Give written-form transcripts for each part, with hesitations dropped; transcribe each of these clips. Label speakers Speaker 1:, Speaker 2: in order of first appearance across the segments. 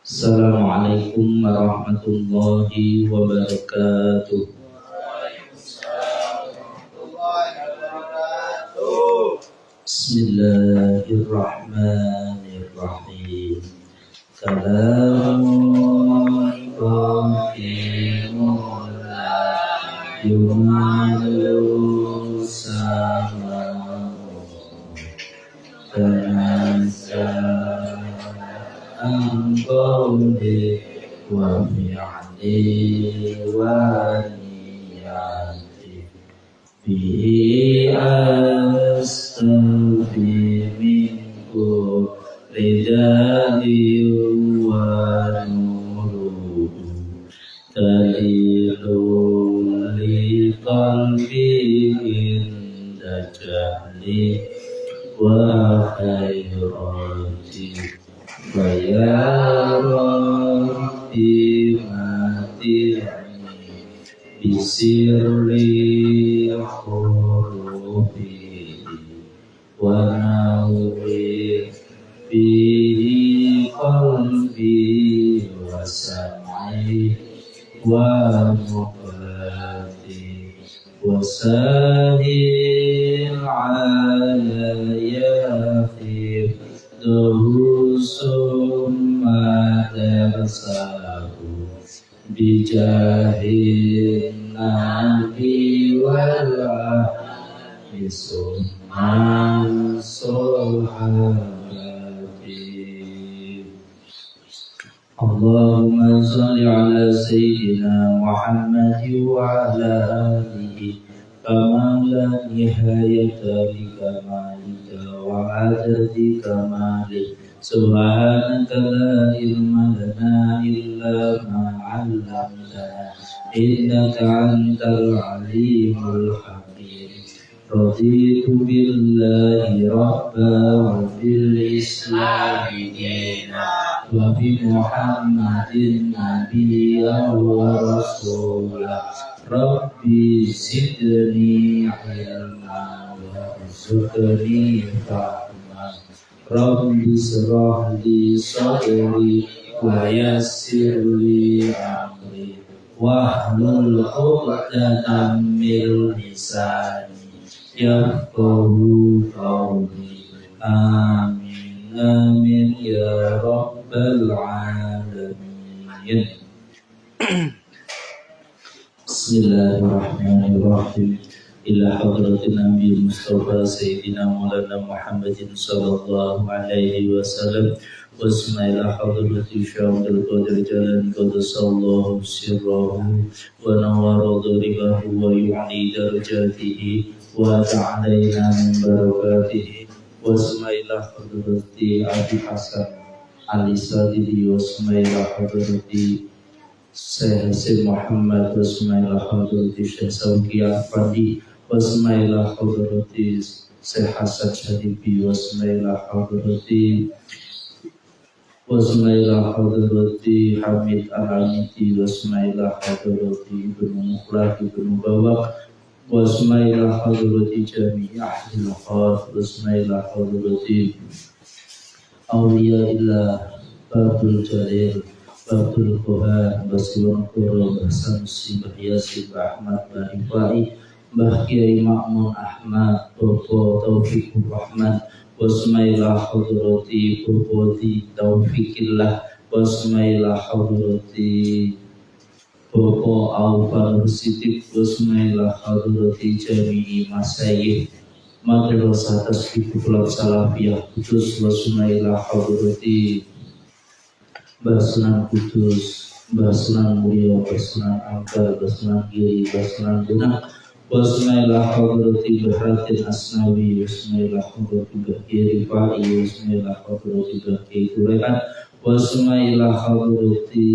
Speaker 1: Assalamualaikum warahmatullahi wabarakatuh. Bismillahirrahmanirrahim. Kalamun qawfimun la yumalu samahu qawli wa fi'li wa niyati bihi astaghfi minku ridai wa nuruhu dalilul li qalbi inda jahli wa khairati ya Rabbi matini bisirri khurufi wa nawwir bihi qalbi wa sam'i wa muqlati wa sahil alayya khifduhu summa darsahu bijahin nabi wal ahli summa sohabati. Allahumma salli ala sayyidina Muhammad wa ala alihi kama la nihayata li kamalika wa adadi kamalik. Subhanaka la ilma lana illa ma 'allamtana innaka antal alimul hakim. Raditu billahi rabba wa bil islami dina wa bi Muhammadin nabiyya wa rasulah. Rabbi zidni ilma warzuqni fahma. Rabbi shrah li sadri wa yassir li amri wahlul 'uqdatam min lisani yafqahu qawli. Amin amin ya rabbal alamin. Bismillahirrahmanirrahim. Ila hadratin Nabi Mustafa Sayyidina Maulana Muhammadin sallallahu alaihi wasallam. Wasmaila hadrati Syaikhul Qadir Jalan Qaddasallahu sirrahu wa nawara dharibahu wa yu'li darajatihi wa ta'alaina min barakatihi. Wasmaila hadrati Abi Hasan Al-Sadidi. Wasmaila hadrati Syekh Hasim Muhammad. Wasmaila hadrati Syekh Sauki Afandi. Wasmaila hadrati Syekh Hasan Syadibi. Wasmaila hadrati Hamid Al-Aniti. Wasmaila hadrati Ibnu Mukhlah Ibnu Bawak. Wasmaila hadrati Jami' Ahlil Khaf. Wasmaila hadrati Awliya Illah Babul Jalil Babul Quhan Basiwan Qura Basamsi Bahyasi Ahmad Bahifai Mbah Kiai Ma'mun Ahmad Bobo Taufikur Rahman. Wasmaila hadrati Bobodi Taufikillah. Wasmaila hadrati Bobo Alfa Sidik. Wasmaila hadrati Jami'i Masyayikh Madrasah Tasbihul Salafiyah Kudus. Wasmaila hadrati Mbah Sunan Kudus, Mbah Sunan Mulyo, Mbah Sunan Angka, Mbah Sunan Giri, Mbah Sunan Bunang. Wasmaila hadrati Bahratin Asnawi. Wasmaila hadrati Mbah Kiai Rifai. Wasmaila hadrati Mbah Kiai Turekan. Wasmaila hadrati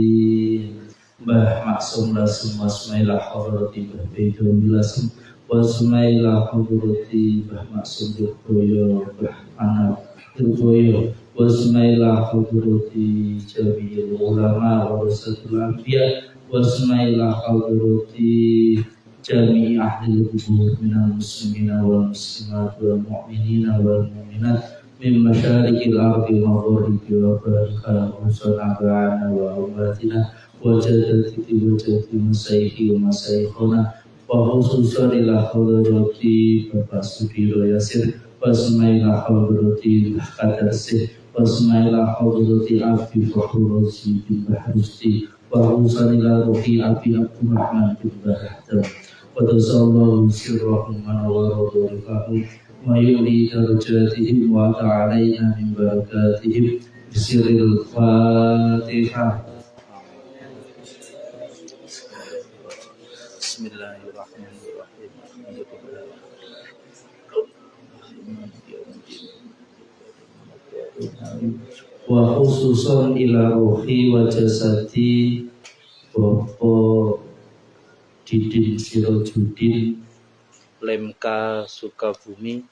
Speaker 1: Mbah Maksum Lasem. Wasmaila hadrati Mbah Bedo Lasem. Wasmaila hadrati Mbah Maksum Dirboyo, Mbah Anak Dirboyo. Wasmaila hadrati Jami'il Ulama wa Rasatul Anbiya. Wasmaila hadrati Jami'i Ahlil Qubur minal muslimina wal muslimat wal mu'minina wal mu'minat من مشارق الأرض ومغاربها وبارك وصنعنا وأمتنا وجدت وجدت مسيحي ومسيحنا وخصوصا إلى حضرة Bapak Sudiro Yasir wasmaila hadrati Qadarsi wasmaila hadrati Abi Fakhruzi bin Bahrusti wa husanila ruhi Abi Abdurrahman bin Bahrahdam wa tasallahu sirrahum wa radurikahu wa yuli darajatihim wa ta'alayna min barakatihim bisiril Fatihah. Bismillahirrahmanirrahim. Wa khususan ila ruhi wa jasadi Bapak Didin Sirojudin Lemka Sukabumi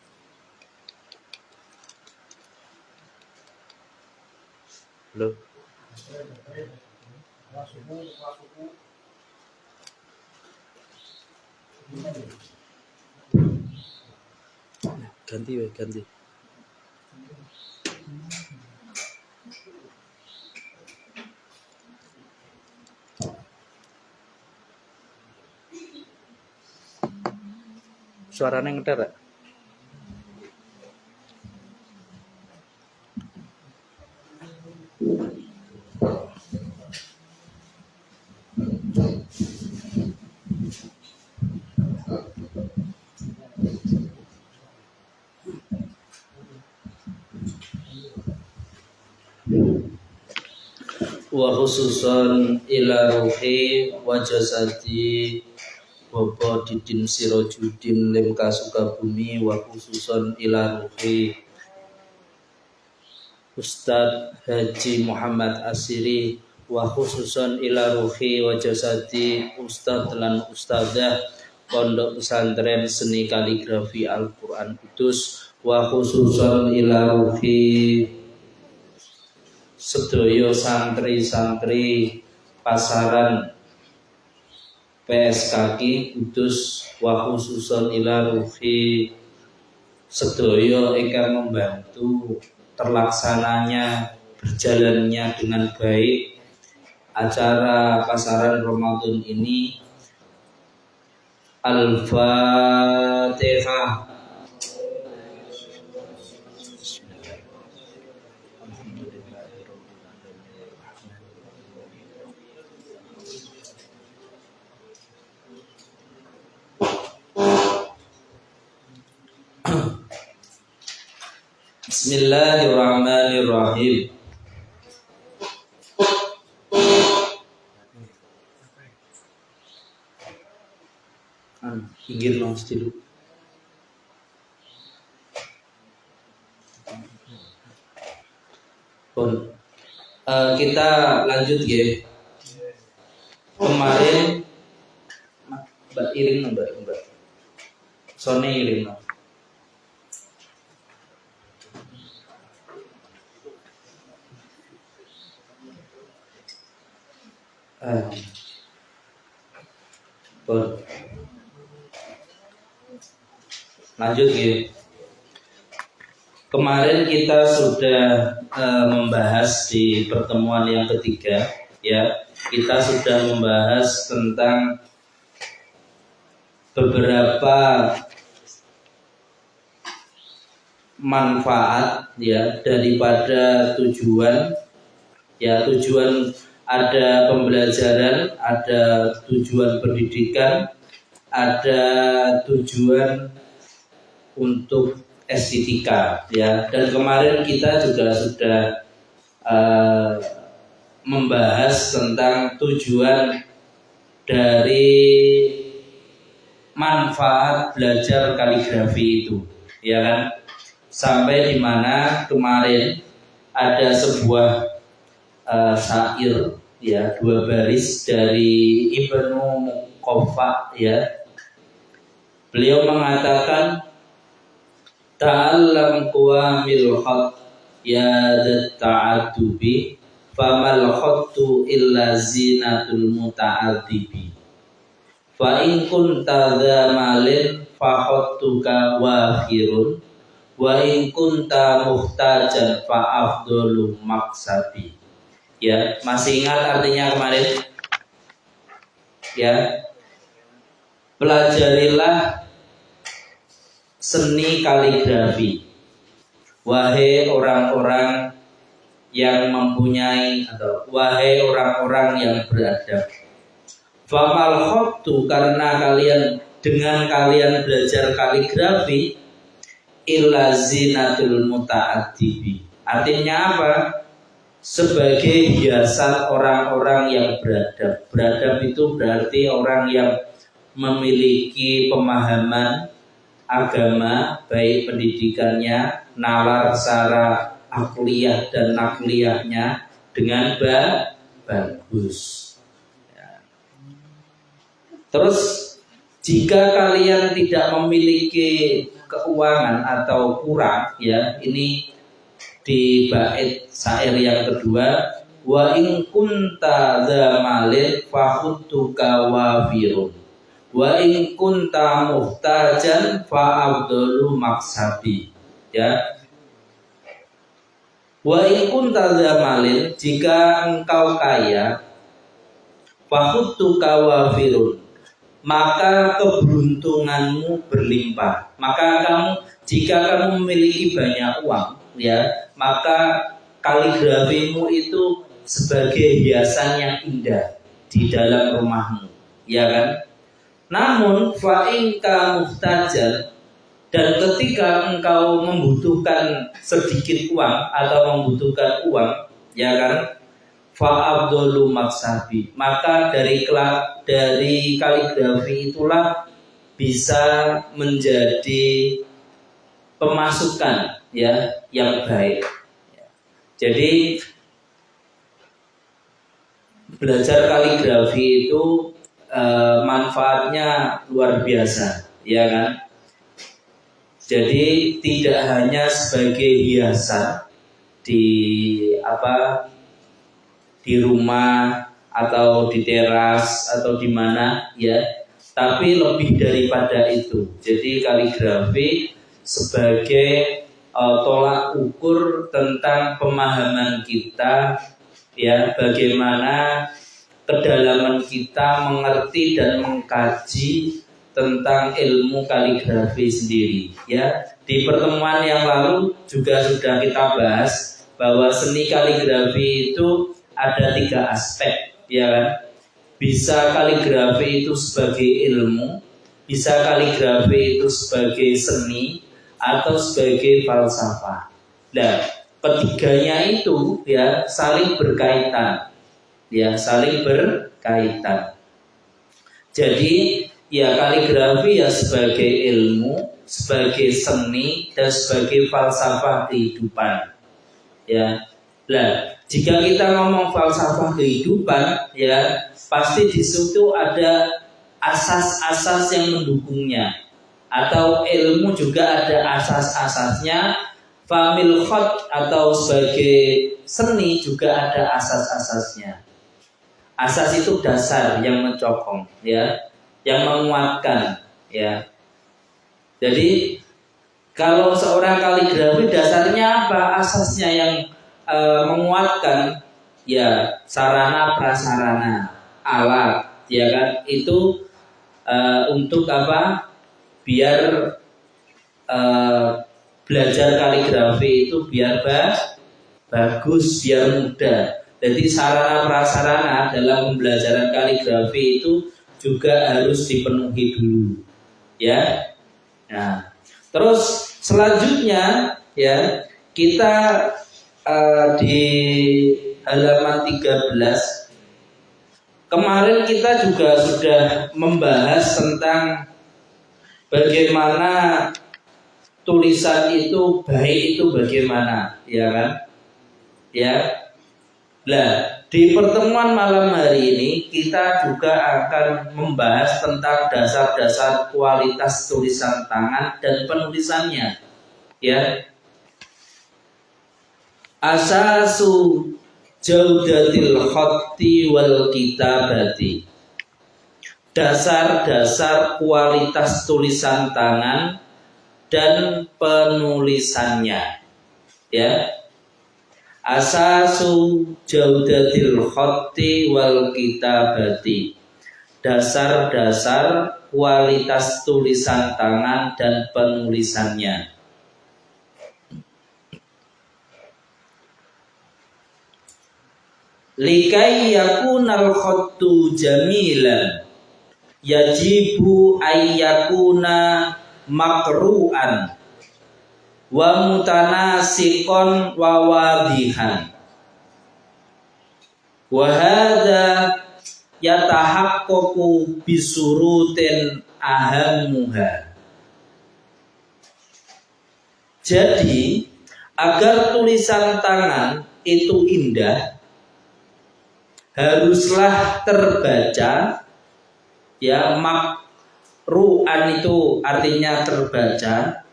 Speaker 1: Loh ganti suaranya ngeder ya? Wa khususan ila ruhi wa jasadi Bapak Didin Sirojudin Lemka Sukabumi wa khususan ila ruhi Ustadz Haji Muhammad Asiri wa khususan ila ruhi wa jasadi Ustadz lan Ustadzah Pondok Pesantren Seni Kaligrafi Al-Quran Kudus wa khususan ila ruhi sedaya santri-santri pasaran PSKK Kudus wa khususan ila ruhi sedaya ingkang membantu terlaksananya berjalannya dengan baik acara pasaran Ramadan ini. Al-Fatihah. Bismillahirrahmanirrahim. Pinggir dong dulu. Kita lanjut ya. Kemarin Mbak Irin, Mbak. Sone Irin. Lanjut ya. Kemarin kita sudah membahas di pertemuan yang ketiga ya. Kita sudah membahas tentang beberapa manfaat ya daripada tujuan ya. Tujuan ada pembelajaran, ada tujuan pendidikan, ada tujuan untuk estetika ya. Dan kemarin kita juga sudah membahas tentang tujuan dari manfaat belajar kaligrafi itu ya kan, sampai di mana kemarin ada sebuah syair ya, 2 baris dari Ibnu Muqaffa ya. Beliau mengatakan ta'allam qawamil khat ya ta'atubi famal khattu illa zinatul muta'adzibi fa in kunta dzamalin fa khattuka wafirun wa in kunta muhtajan fa afdalu maksabi. Ya, masih ingat artinya kemarin? Ya. Pelajarilah seni kaligrafi, wahai orang-orang yang mempunyai, atau wahai orang-orang yang beradab. Famal khottu, karena dengan kalian belajar kaligrafi, illa zinatul muta'addibi. Artinya apa? Sebagai hiasan orang-orang yang beradab. Beradab itu berarti orang yang memiliki pemahaman agama, baik pendidikannya, nalar secara akliyah dan nakliyahnya dengan bagus. Ya. Terus jika kalian tidak memiliki keuangan atau kurang, ya, ini di bait syair yang kedua, wa in kunta dza malin fahutuka wafirun wa in kunta muhtajan fa afdalu maksabi. Ya, wa in kunta dza malin, jika engkau kaya, fahutuka wafirun, maka keberuntunganmu berlimpah. Jika kamu memiliki banyak uang, ya, maka kaligrafimu itu sebagai hiasan yang indah di dalam rumahmu, ya kan? Namun fa'inka muhtajan, dan ketika engkau membutuhkan sedikit uang atau membutuhkan uang, ya kan? Fa'abdolu maksabi, maka dari kaligrafi itulah bisa menjadi pemasukan, ya, yang baik. Jadi belajar kaligrafi itu manfaatnya luar biasa, ya kan? Jadi tidak hanya sebagai hiasan di rumah atau di teras atau di mana, ya, tapi lebih daripada itu. Jadi kaligrafi sebagai tolak ukur tentang pemahaman kita, ya, bagaimana kedalaman kita mengerti dan mengkaji tentang ilmu kaligrafi sendiri, ya. Di pertemuan yang lalu juga sudah kita bahas bahwa seni kaligrafi itu ada 3 aspek, ya kan? Bisa kaligrafi itu sebagai ilmu, bisa kaligrafi itu sebagai seni, atau sebagai falsafah. Nah, ketiganya itu, ya, saling berkaitan. Ya, saling berkaitan. Jadi, ya, kaligrafi ya sebagai ilmu, sebagai seni, dan sebagai falsafah kehidupan. Ya. Nah, jika kita ngomong falsafah kehidupan, ya, pasti di situ ada asas-asas yang mendukungnya. Atau ilmu juga ada asas-asasnya. Famil khot atau sebagai seni juga ada asas-asasnya. Asas itu dasar yang mencokong, ya, yang menguatkan, ya. Jadi kalau seorang kaligrafi dasarnya apa? Asasnya yang menguatkan, ya, sarana prasarana, alat, ya kan? Itu untuk apa? Biar belajar kaligrafi itu biar bagus, biar mudah. Jadi sarana prasarana dalam pembelajaran kaligrafi itu juga harus dipenuhi dulu, ya. Nah, terus selanjutnya, ya, kita di halaman 13 kemarin kita juga sudah membahas tentang bagaimana tulisan itu baik itu bagaimana, ya kan? Ya. Nah, di pertemuan malam hari ini kita juga akan membahas tentang dasar-dasar kualitas tulisan tangan dan penulisannya, ya. Asasu jaudatil khatti wal kitabati, dasar-dasar kualitas tulisan tangan dan penulisannya. Ya. Asasu jaudatil khatti wal kitabati. Dasar-dasar kualitas tulisan tangan dan penulisannya. Likai yakunal khattu jamilan yajibu ayyakuna makru'an wa mutanasikon wa wadihan wa hadha yatahaqqaqu bisurutin ahammuha. Jadi agar tulisan tangan itu indah haruslah terbaca, ya, makru'an itu artinya terbaca,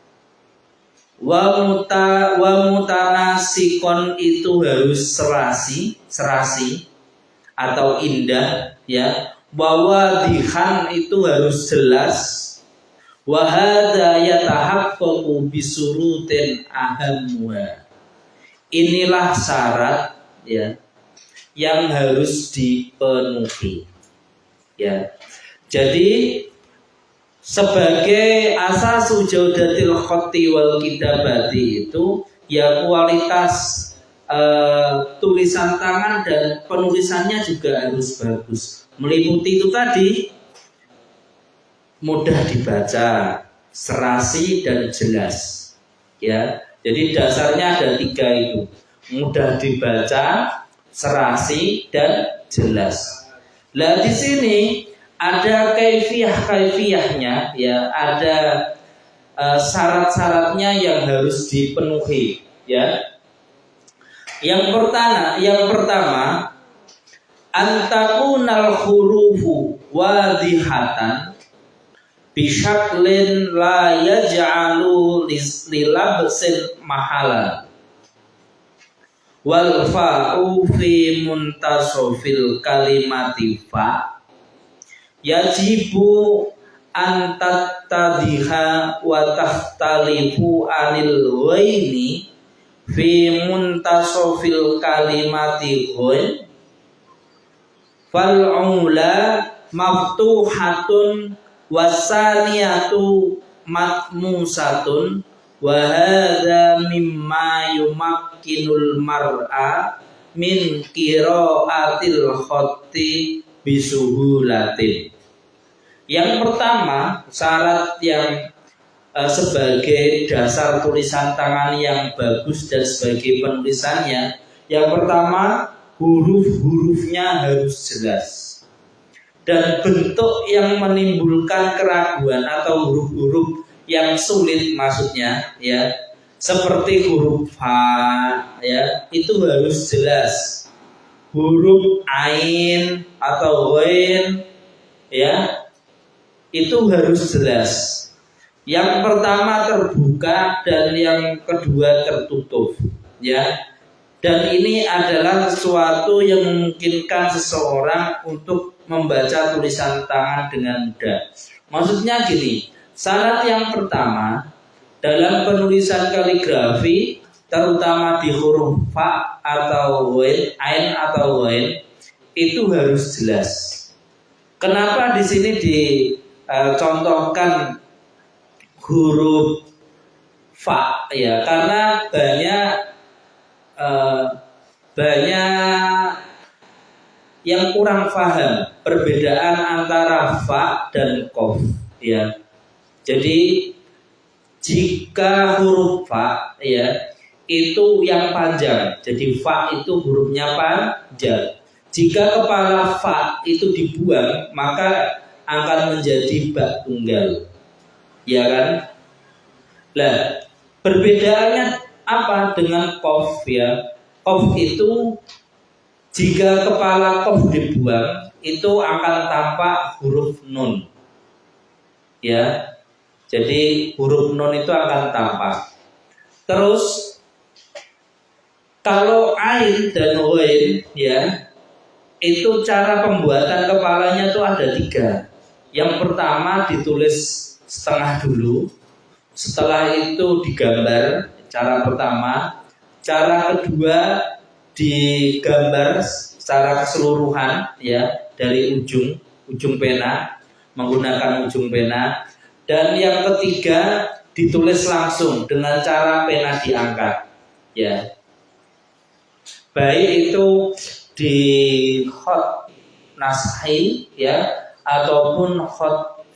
Speaker 1: wa mutanasikon itu harus serasi atau indah, ya, wawadihan itu harus jelas, wa hadza yatahaqqaqu bisurutin ahammuha. Inilah syarat, ya, yang harus dipenuhi, ya. Jadi sebagai asasu jaudatil khatti wal kitabati itu, ya, kualitas tulisan tangan dan penulisannya juga harus bagus. Meliputi itu tadi mudah dibaca, serasi dan jelas, ya. Jadi dasarnya ada 3 itu, mudah dibaca, serasi dan jelas. Nah, di sini ada kaifiyahnya, ya, ada syarat-syaratnya yang harus dipenuhi, ya. Yang pertama antakunal hurufu wadihatan bisyaklin la yaj'alu lilabsin mahalan wal fa'u fi muntasofil kalimati fa yajibu antattadiha wa tahtalifu anil ghaini fi muntasofil kalimati ghain fal ula maftuhatun wasaniyatu matmusatun wa hadza mimma yumakkinul mar'a min qiraatil khatti bisuhulatin. Yang pertama, syarat yang sebagai dasar tulisan tangan yang bagus dan sebagai penulisannya, yang pertama huruf-hurufnya harus jelas dan bentuk yang menimbulkan keraguan atau huruf-huruf yang sulit, maksudnya, ya, seperti huruf ha, ya, itu harus jelas. Huruf ain atau ghain, ya, itu harus jelas. Yang pertama terbuka dan yang kedua tertutup, ya. Dan ini adalah sesuatu yang memungkinkan seseorang untuk membaca tulisan tangan dengan mudah. Maksudnya gini, syarat yang pertama dalam penulisan kaligrafi, terutama di huruf fa atau ghain, ain atau ghain, itu harus jelas. Kenapa di sini dicontohkan huruf fa, ya, karena banyak yang kurang paham perbedaan antara fa dan qaf, ya. Jadi jika huruf fa, ya, itu yang panjang, jadi fa itu hurufnya panjang. Jika kepala fa itu dibuang, maka akan menjadi ba tunggal, ya kan? Nah, perbedaannya apa dengan qaf, ya? Qaf itu jika kepala qaf dibuang, itu akan tampak huruf nun, ya. Jadi huruf nun itu akan tampak. Terus kalau ain dan ghain, ya, itu cara pembuatan kepalanya itu ada 3. Yang pertama ditulis setengah dulu, setelah itu digambar, cara pertama. Cara kedua digambar secara keseluruhan ya, dari ujung pena, menggunakan ujung pena. Dan yang ketiga ditulis langsung dengan cara pena diangkat ya. Baik itu di khot naskhi ya, ataupun khot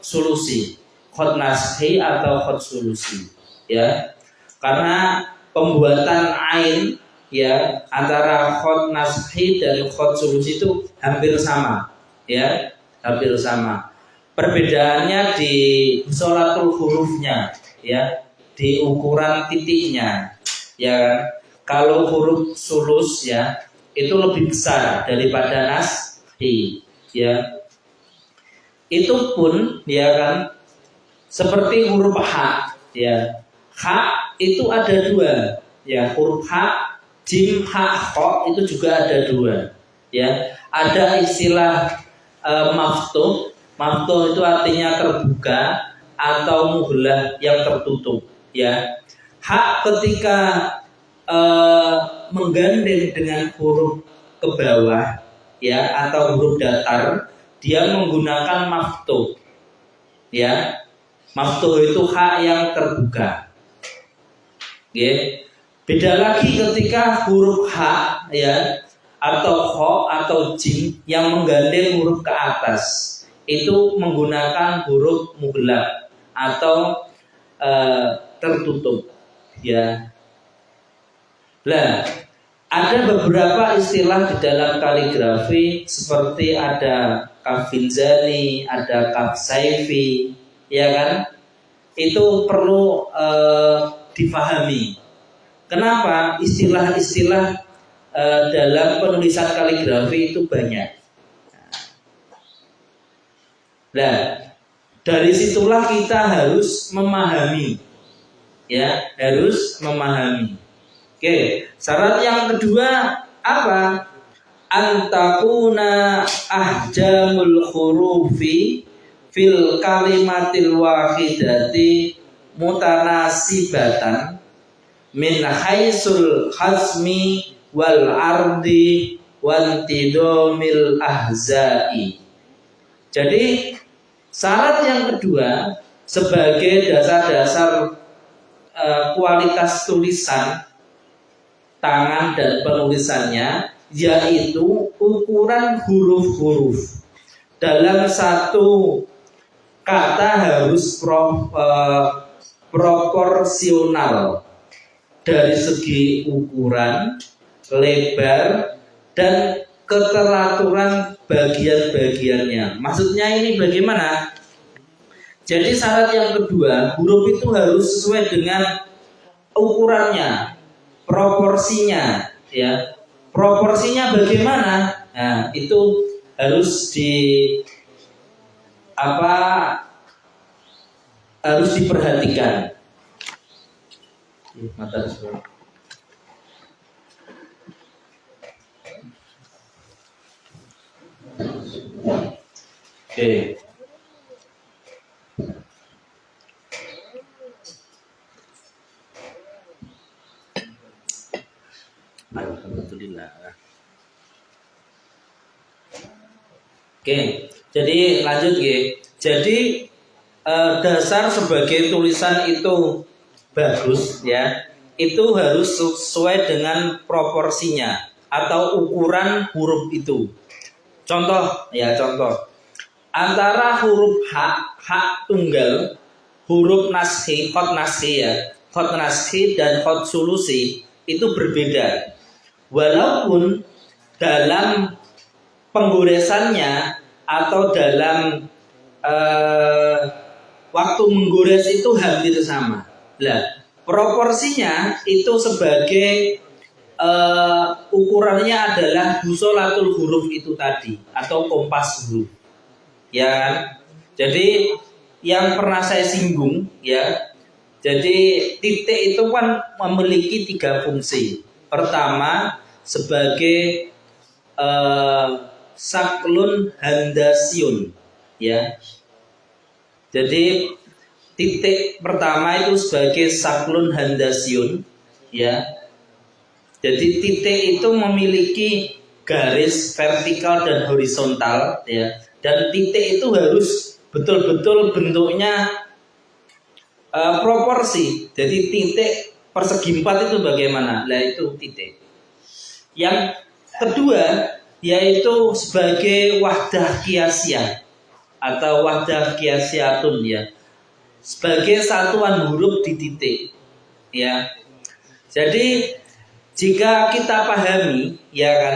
Speaker 1: sulusi, khot naskhi atau khot sulusi ya. Karena pembuatan ain ya antara khot naskhi dan khot sulusi itu hampir sama ya, hampir sama. Perbedaannya di sholatul hurufnya ya, di ukuran titiknya ya. Kalau huruf sulus ya itu lebih besar daripada naskhi ya. Itu pun ya kan seperti huruf H ya. H itu ada dua ya, huruf H, jim, ha, kho itu juga ada dua ya. Ada istilah maftuh. Maftuh itu artinya terbuka atau muhlah yang tertutup ya. H ketika menggandeng dengan huruf ke bawah ya, atau huruf datar, dia menggunakan maftuh ya. Maftuh itu H yang terbuka ya. Beda lagi ketika huruf H ya, atau kho atau jim yang menggandeng huruf ke atas, itu menggunakan huruf muhlak atau tertutup ya. Nah, ada beberapa istilah di dalam kaligrafi seperti ada kaf finzani, ada kaf saifi, ya kan? Itu perlu difahami. Kenapa istilah-istilah dalam penulisan kaligrafi itu banyak? Nah, dari situlah kita harus memahami, ya, harus memahami. Oke, syarat yang kedua apa? Antakuna ahjamul hurufi fil kalimatil wahidati mutanasibatan min haisul hazmi wal ardi wantidomil ahzai. Jadi syarat yang kedua sebagai dasar-dasar kualitas tulisan tangan dan penulisannya, yaitu ukuran huruf-huruf. Dalam satu kata harus proporsional dari segi ukuran, lebar, dan keteraturan bagian-bagiannya. Maksudnya ini bagaimana? Jadi syarat yang kedua, huruf itu harus sesuai dengan ukurannya, proporsinya, ya. Proporsinya bagaimana? Nah, itu harus harus diperhatikan. Mata sebelah. Oke. Alhamdulillah. Oke, jadi lanjut ya. Jadi dasar sebagai tulisan itu bagus ya. Itu harus sesuai dengan proporsinya atau ukuran huruf itu. Contoh ya, contoh. Antara huruf H tunggal, huruf naskhi, khot naskhi ya, khot naskhi dan khot sulusi itu berbeda. Walaupun dalam penggoresannya atau dalam waktu menggores itu hampir sama. Nah, proporsinya itu sebagai ukurannya adalah busolatul huruf itu tadi atau kompas huruf. Ya kan? Jadi yang pernah saya singgung ya. Jadi titik itu kan memiliki 3 fungsi. Pertama sebagai saklun handasiun ya. Jadi titik pertama itu sebagai saklun handasyun, ya. Jadi titik itu memiliki garis vertikal dan horizontal, ya. Dan titik itu harus betul-betul bentuknya proporsi. Jadi titik persegi 4 itu bagaimana? Nah, itu titik. Yang kedua yaitu sebagai wahdah qiyasiyah atau wahdah qiyasiyatun, ya. Sebagai satuan huruf di titik, ya. Jadi jika kita pahami, ya kan,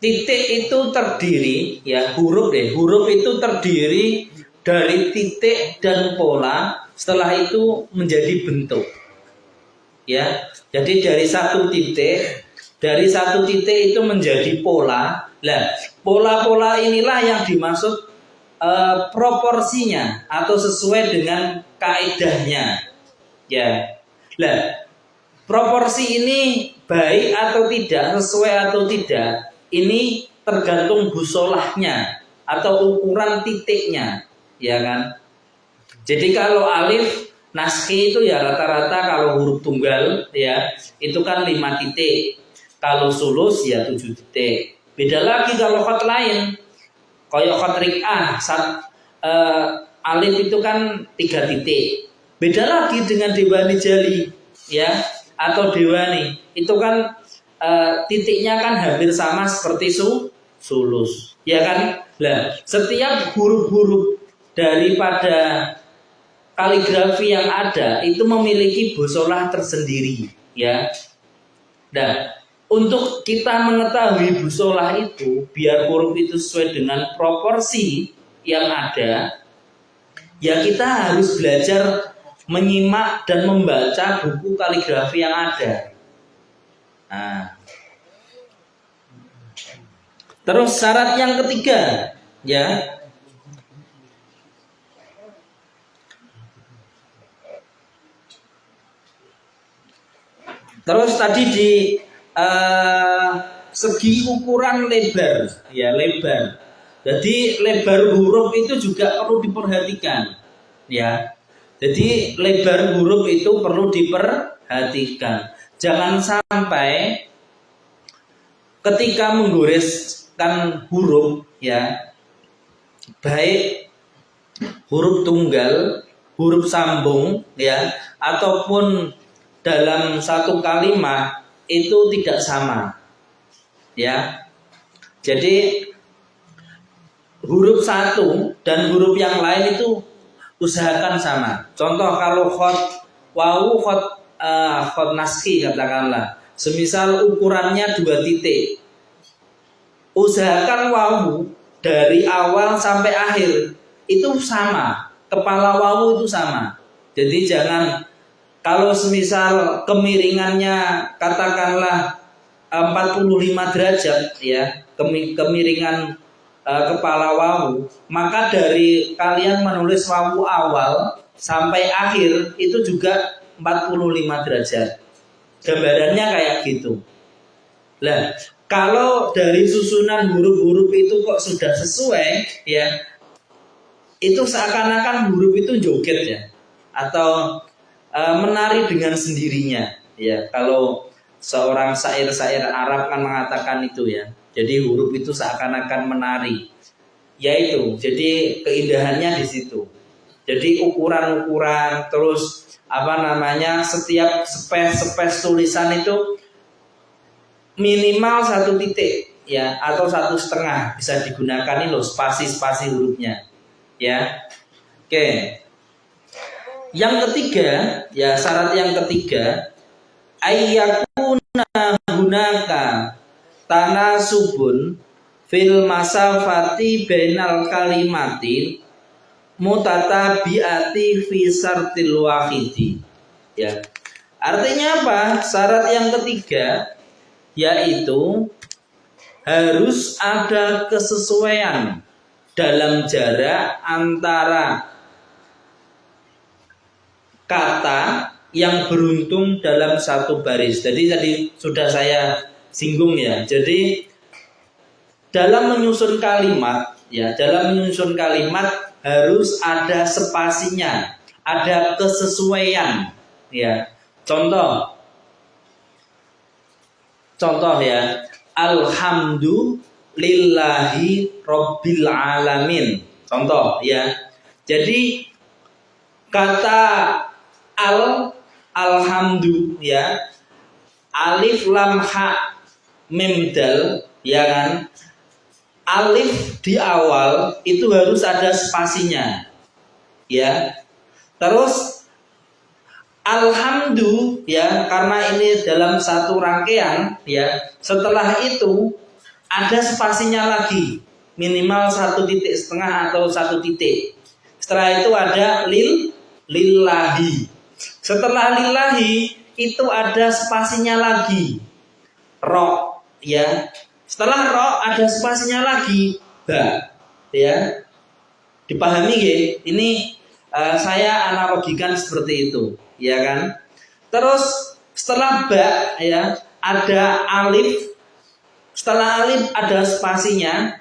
Speaker 1: titik itu terdiri, ya, huruf itu terdiri dari titik dan pola, setelah itu menjadi bentuk, ya. Jadi dari satu titik itu menjadi pola. Nah, pola-pola inilah yang dimaksud proporsinya atau sesuai dengan kaidahnya, ya. Nah, proporsi ini baik atau tidak, sesuai atau tidak, ini tergantung busolahnya atau ukuran titiknya, ya kan. Jadi kalau alif naskhi itu ya rata-rata kalau huruf tunggal, ya, itu kan 5 titik. Kalau sulus ya 7 titik. Beda lagi kalau khat lain. Kayak khat ri'ah, alif itu kan 3 titik. Beda lagi dengan dewani jali, ya, atau dewani. Itu kan titiknya kan hampir sama seperti sulus, ya kan? Nah, setiap huruf-huruf daripada kaligrafi yang ada itu memiliki busolah tersendiri, ya. Nah, untuk kita mengetahui busolah itu, biar huruf itu sesuai dengan proporsi yang ada, ya kita harus belajar menyimak dan membaca buku kaligrafi yang ada. Nah, terus syarat yang ketiga, ya. Terus tadi di segi ukuran lebar, ya, lebar. Jadi lebar huruf itu juga perlu diperhatikan, ya. Jadi lebar huruf itu perlu diperhatikan. Jangan sampai ketika menggoreskan huruf, ya, baik huruf tunggal, huruf sambung, ya, ataupun dalam satu kalimat itu tidak sama, ya. Jadi huruf satu dan huruf yang lain itu usahakan sama. Contoh kalau khot wawu, khot naskhi katakanlah, semisal ukurannya 2 titik, usahakan wawu dari awal sampai akhir itu sama, kepala wawu itu sama. Jadi jangan, kalau semisal kemiringannya katakanlah 45 derajat, ya, kemiringan kepala wawu, maka dari kalian menulis wawu awal sampai akhir itu juga 45 derajat. Gambarannya kayak gitu. Nah, kalau dari susunan huruf-huruf itu kok sudah sesuai, ya, itu seakan-akan huruf itu joget, ya, atau menari dengan sendirinya, ya. Kalau seorang syair-syair Arab kan mengatakan itu, ya. Jadi huruf itu seakan-akan menari, yaitu. Jadi keindahannya di situ. Jadi ukuran-ukuran, terus setiap space tulisan itu minimal 1 titik, ya, atau 1,5 bisa digunakan ini loh, spasi-spasi hurufnya, ya. Oke. Yang ketiga, ya, syarat yang ketiga, ayyakuna hunaka tanasubun fil masafati bainal kalimati mutatabiati fi syartil wahidi, ya. Artinya apa? Syarat yang ketiga yaitu harus ada kesesuaian dalam jarak antara kata yang beruntung dalam satu baris. Jadi tadi sudah saya singgung, ya. Jadi dalam menyusun kalimat, ya, dalam menyusun kalimat harus ada spasinya, ada kesesuaian. Ya, contoh ya, alhamdulillahi rabbil alamin. Contoh ya. Jadi kata alhamdu ya, alif lam ha mim dal ya kan. Alif di awal itu harus ada spasinya. Ya. Terus alhamdu ya, karena ini dalam satu rangkaian ya. Setelah itu ada spasinya lagi, minimal 1,5 titik atau 1 titik. Setelah itu ada lillahi. Setelah lillahi itu ada spasinya lagi, ro ya. Setelah ro ada spasinya lagi, ba ya. Dipahami ya? Ini saya analogikan seperti itu, ya kan? Terus setelah ba ya ada alif. Setelah alif ada spasinya,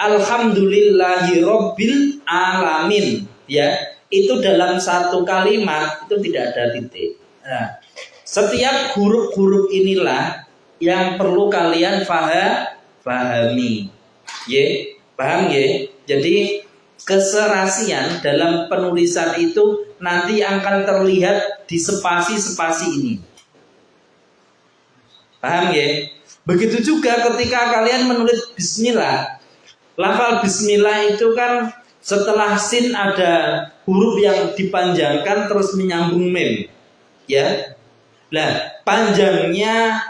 Speaker 1: alhamdulillahi rabbil alamin ya. Itu dalam satu kalimat itu tidak ada titik. Nah, setiap huruf-huruf inilah yang perlu kalian pahami. Ye, paham ye? Jadi keserasian dalam penulisan itu nanti akan terlihat di spasi-spasi ini. Paham ya? Begitu juga ketika kalian menulis bismillah. Lafal bismillah itu kan setelah sin ada huruf yang dipanjangkan terus menyambung mim. Ya. Nah, panjangnya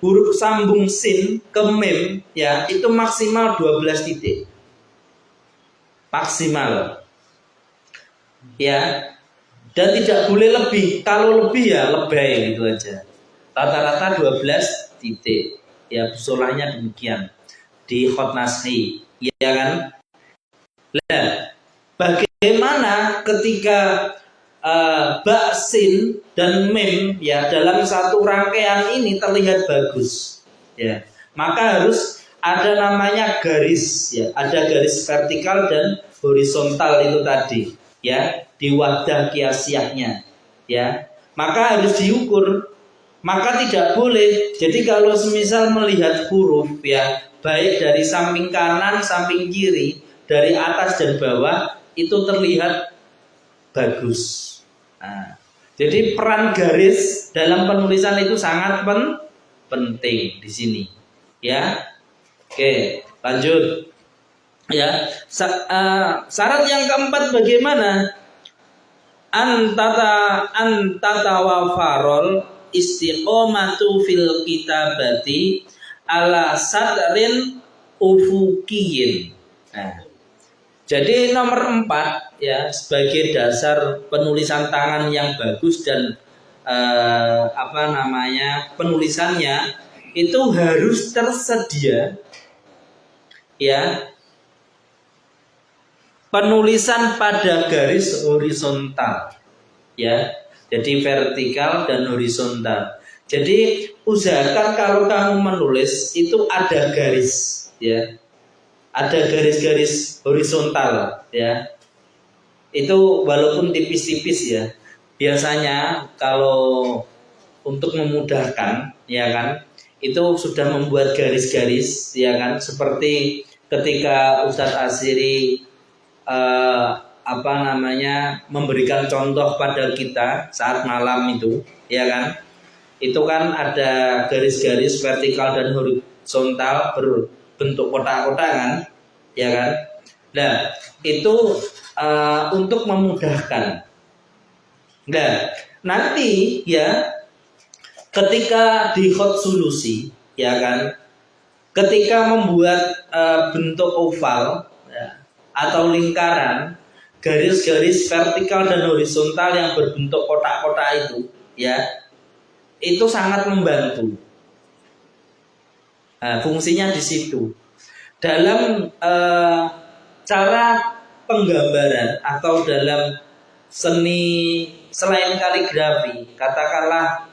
Speaker 1: huruf sambung sin ke mim ya, itu maksimal 12 titik. Maksimal. Ya. Dan tidak boleh lebih. Kalau lebih ya lebay gitu aja. Rata-rata 12 titik. Ya, busolahnya demikian di khot nashi, ya kan? Nah, bagaimana ketika ba, sin dan mim ya dalam satu rangkaian ini terlihat bagus, ya. Maka harus ada namanya garis, ya. Ada garis vertikal dan horizontal itu tadi, ya, di wadah kiasiahnya, ya. Maka harus diukur. Maka tidak boleh. Jadi kalau semisal melihat huruf ya, baik dari samping kanan, samping kiri, dari atas dan bawah, itu terlihat bagus. Nah, jadi peran garis dalam penulisan itu sangat penting di sini. Ya, oke, lanjut. Ya, syarat yang keempat bagaimana? Antata wafarol istiqomatu fil kitabati ala sadrin ufukiyin. Nah, jadi nomor 4 ya, sebagai dasar penulisan tangan yang bagus dan penulisannya itu harus tersedia ya penulisan pada garis horizontal ya. Jadi vertikal dan horizontal. Jadi usahakan kalau kamu menulis itu ada garis, ya, ada garis-garis horizontal, ya. Itu walaupun tipis-tipis ya. Biasanya kalau untuk memudahkan, ya kan, itu sudah membuat garis-garis, ya kan, seperti ketika Ustadz Asyiri memberikan contoh pada kita saat malam itu, ya kan? Itu kan ada garis-garis vertikal dan horizontal berbentuk kotak-kotak kan, ya kan? Nah, itu untuk memudahkan. Nah, nanti ya ketika di khot sulusi, ya kan? Ketika membuat bentuk oval ya, atau lingkaran, garis-garis vertikal dan horizontal yang berbentuk kotak-kotak itu, ya, itu sangat membantu. Nah, fungsinya di situ. Dalam cara penggambaran atau dalam seni selain kaligrafi, katakanlah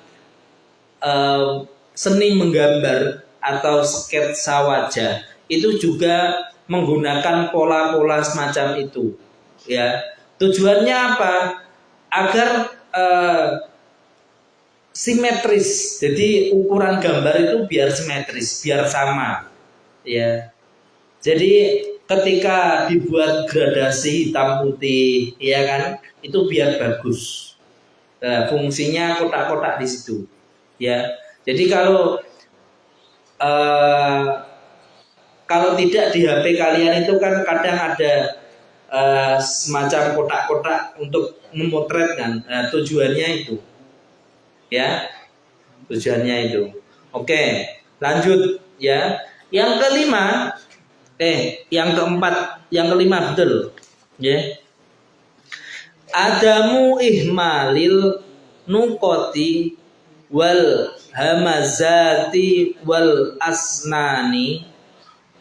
Speaker 1: seni menggambar atau sketsa wajah, itu juga menggunakan pola-pola semacam itu. Ya, tujuannya apa? Agar simetris. Jadi ukuran gambar itu biar simetris, biar sama. Ya. Jadi ketika dibuat gradasi hitam putih, ya kan, itu biar bagus. Nah, fungsinya kotak-kotak di situ. Ya. Jadi kalau tidak di HP kalian itu kan kadang ada semacam kotak-kotak untuk memotret kan. Nah, tujuannya itu. Ya. Tujuannya itu. Oke, lanjut ya. Yang kelima, yang kelima betul. Ya. Adamu ihmalil nukoti wal hamazati wal asnani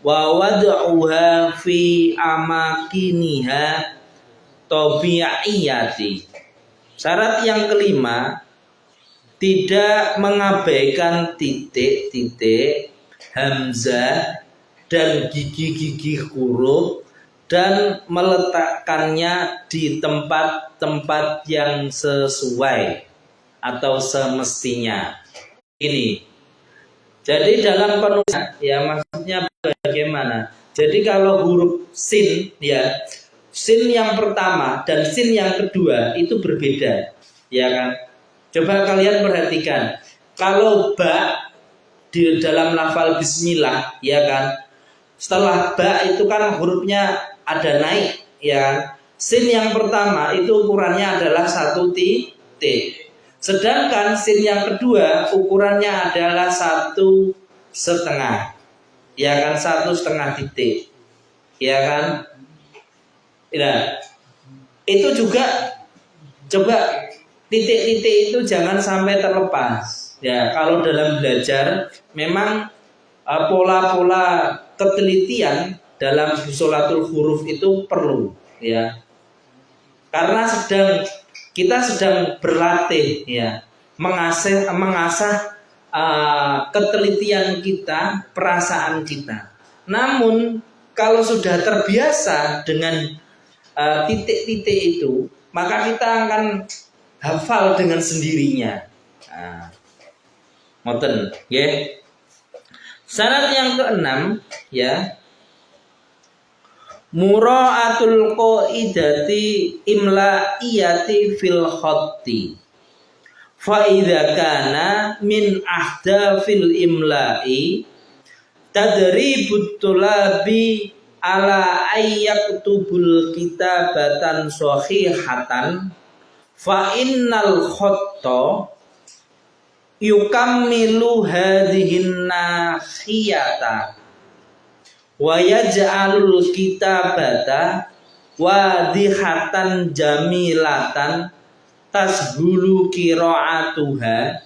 Speaker 1: wa wad'uha fi amakiniha tabi'iyati. Syarat yang kelima, tidak mengabaikan titik-titik, hamzah dan gigi-gigi huruf dan meletakkannya di tempat-tempat yang sesuai atau semestinya. Ini. Jadi dalam penulisan ya maksudnya bagaimana? Jadi kalau huruf sin ya, sin yang pertama dan sin yang kedua itu berbeda, ya kan? Coba kalian perhatikan, kalau ba di dalam lafal bismillah, ya kan, setelah ba itu kan hurufnya ada naik, ya kan. Sin yang pertama itu ukurannya adalah 1 titik, sedangkan sin yang kedua ukurannya adalah 1,5, ya kan, 1,5 titik, ya kan. Nah, itu juga coba titik-titik itu jangan sampai terlepas. Ya, kalau dalam belajar memang pola-pola ketelitian dalam busolatul huruf itu perlu, ya. Karena kita sedang berlatih, ya, mengasah ketelitian kita, perasaan kita. Namun kalau sudah terbiasa dengan titik-titik itu, maka kita akan hafal dengan sendirinya. Nah, ngoten, ya. Syarat yang keenam, ya, mura'atul qaidati imla'iyati fil khatti. Fa idza kana min ahdafil imla'i tadribut tulabi ala ayyaktubul kitabatan sahihatan fa innal khatta yukammilu hadhihin nahiyata wa yaj'alul kitabata wadihatan jamilatan tasbulu qira'atuha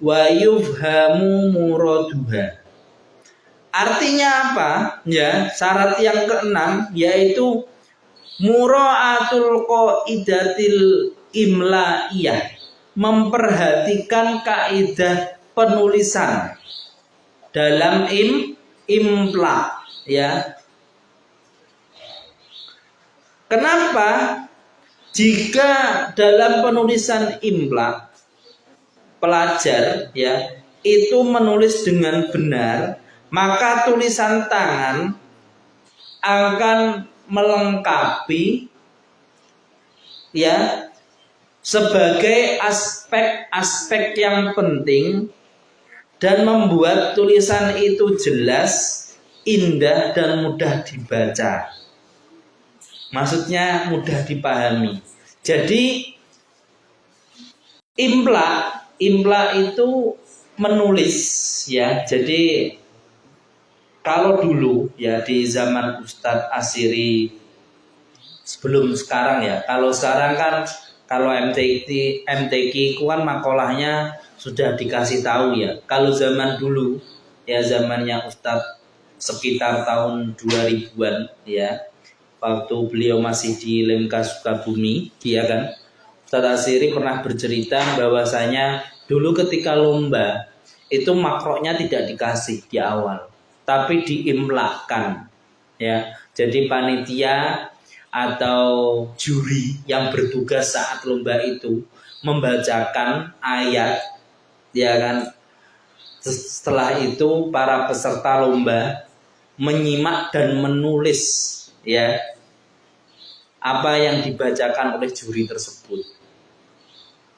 Speaker 1: wa yufhamu muraduha. Artinya apa? Ya, syarat yang keenam yaitu mura'atul qaidatil imla'iyah, memperhatikan kaidah penulisan dalam imla, ya. Kenapa? Jika dalam penulisan imla pelajar, ya, itu menulis dengan benar, maka tulisan tangan akan melengkapi, ya, sebagai aspek-aspek yang penting dan membuat tulisan itu jelas, indah dan mudah dibaca. Maksudnya mudah dipahami. Jadi imla itu menulis, ya. Jadi kalau dulu, ya, di zaman Ustadz Asyiri sebelum sekarang, ya. Kalau sekarang kan, kalau MTQ kan makolahnya sudah dikasih tahu, ya. Kalau zaman dulu, ya, zamannya Ustadz sekitar tahun 2000-an, ya, waktu beliau masih di Lemka Sukabumi, ya kan, Ustadz Asyiri pernah bercerita bahwasanya dulu ketika lomba itu makroknya tidak dikasih di awal, tapi diimlakan. Ya, jadi panitia atau juri yang bertugas saat lomba itu membacakan ayat, ya kan. Setelah itu para peserta lomba menyimak dan menulis, ya, apa yang dibacakan oleh juri tersebut.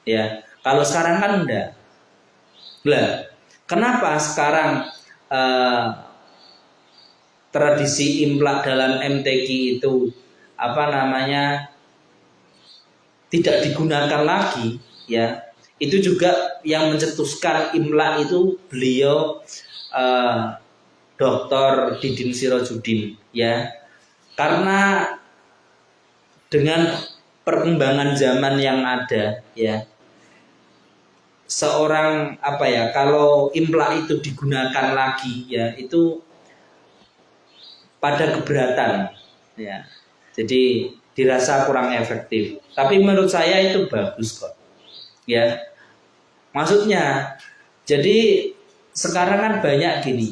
Speaker 1: Ya, kalau sekarang kan enggak. Lah, kenapa sekarang tradisi imlak dalam MTQ itu tidak digunakan lagi, ya. Itu juga yang mencetuskan imlak itu beliau Dr. Didin Sirojudin, ya. Karena dengan perkembangan zaman yang ada, ya, seorang kalau imlak itu digunakan lagi, ya, itu pada keberatan, ya. Jadi dirasa kurang efektif. Tapi menurut saya itu bagus kok, ya. Maksudnya, jadi sekarang kan banyak gini.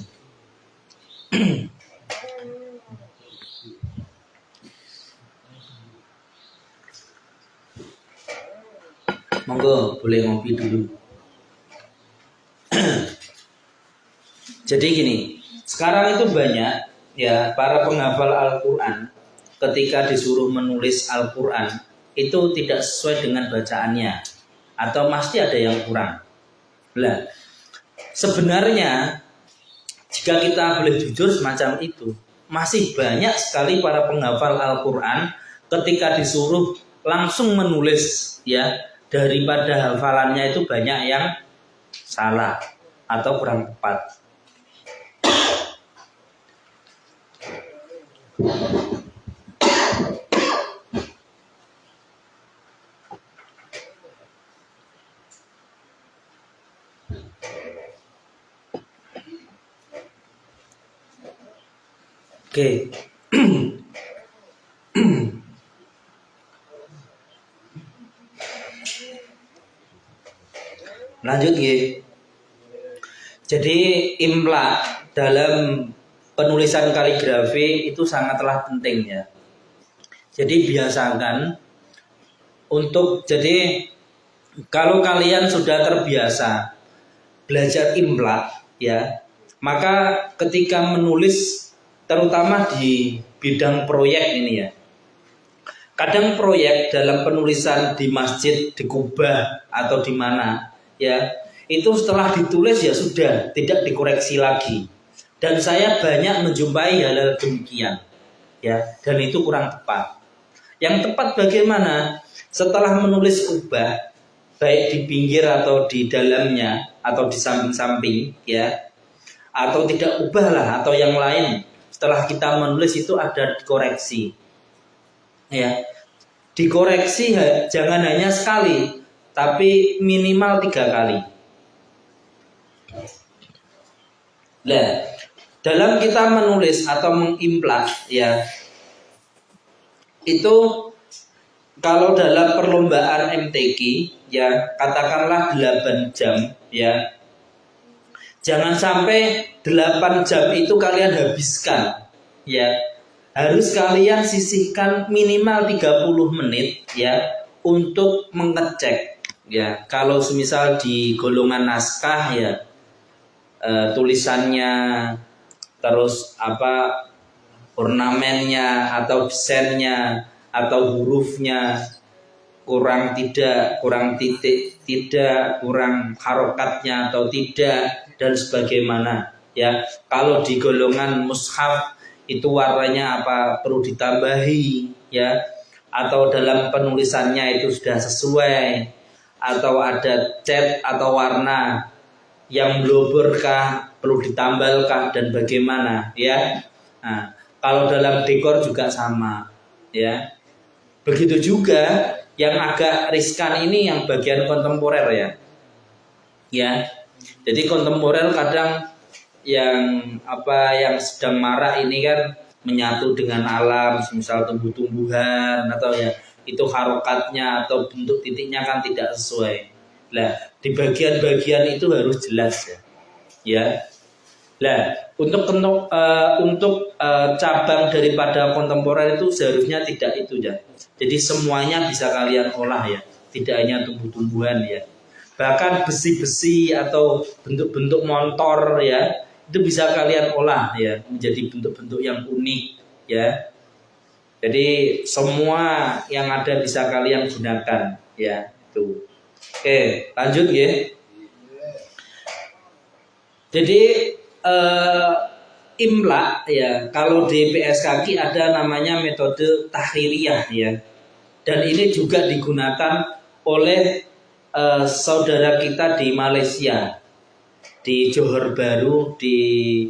Speaker 1: Monggo, boleh ngopi dulu. Jadi gini, sekarang itu banyak, ya, para penghafal Al-Quran ketika disuruh menulis Al-Quran itu tidak sesuai dengan bacaannya, atau pasti ada yang kurang. Lah, sebenarnya jika kita boleh jujur semacam itu, masih banyak sekali para penghafal Al-Quran ketika disuruh langsung menulis, ya, daripada hafalannya itu banyak yang salah atau kurang tepat. Oke. Lanjut ya. Jadi imla dalam penulisan kaligrafi itu sangatlah penting, ya. Jadi biasakan jadi kalau kalian sudah terbiasa belajar imla, ya, maka ketika menulis terutama di bidang proyek ini, ya. Kadang proyek dalam penulisan di masjid, di kubah atau di mana, ya, itu setelah ditulis ya sudah tidak dikoreksi lagi. Dan saya banyak menjumpai hal-hal demikian, ya, dan itu kurang tepat. Yang tepat bagaimana? Setelah menulis ubah, baik di pinggir atau di dalamnya atau di samping-samping, ya, atau tidak ubah lah atau yang lain. Setelah kita menulis itu ada dikoreksi, ya. Dikoreksi jangan hanya sekali, tapi minimal 3 kali. Nah, dalam kita menulis atau mengimplak, ya, itu kalau dalam perlombaan MTQ, ya, katakanlah 8 jam, ya. Jangan sampai 8 jam itu kalian habiskan, ya. Harus kalian sisihkan minimal 30 menit, ya, untuk mengecek, ya. Kalau semisal di golongan naskah, ya, tulisannya, terus ornamennya atau desainnya atau hurufnya kurang titik tidak, kurang harokatnya atau tidak, dan sebagaimana, ya. Kalau di golongan mushaf itu warnanya perlu ditambahi, ya, atau dalam penulisannya itu sudah sesuai, atau ada cat atau warna yang bloberkah, perlu ditambalkah, dan bagaimana, ya. Nah, kalau dalam dekor juga sama, ya. Begitu juga yang agak riskan ini yang bagian kontemporer, ya. Ya. Jadi kontemporer kadang yang sedang marak ini kan menyatu dengan alam, misal tumbuh-tumbuhan atau, ya, itu harokatnya atau bentuk titiknya kan tidak sesuai. Nah, di bagian-bagian itu harus jelas, ya. Ya. Nah, untuk cabang daripada kontemporer itu seharusnya tidak itu ya. Jadi semuanya bisa kalian olah ya, tidak hanya tumbuh-tumbuhan ya. Bahkan besi-besi atau bentuk-bentuk motor ya, itu bisa kalian olah ya menjadi bentuk-bentuk yang unik ya. Jadi semua yang ada bisa kalian gunakan ya itu. Oke, lanjut ya. Jadi imla ya, kalau di PSKQ ada namanya metode tahririyah ya, dan ini juga digunakan oleh saudara kita di Malaysia, di Johor Bahru, di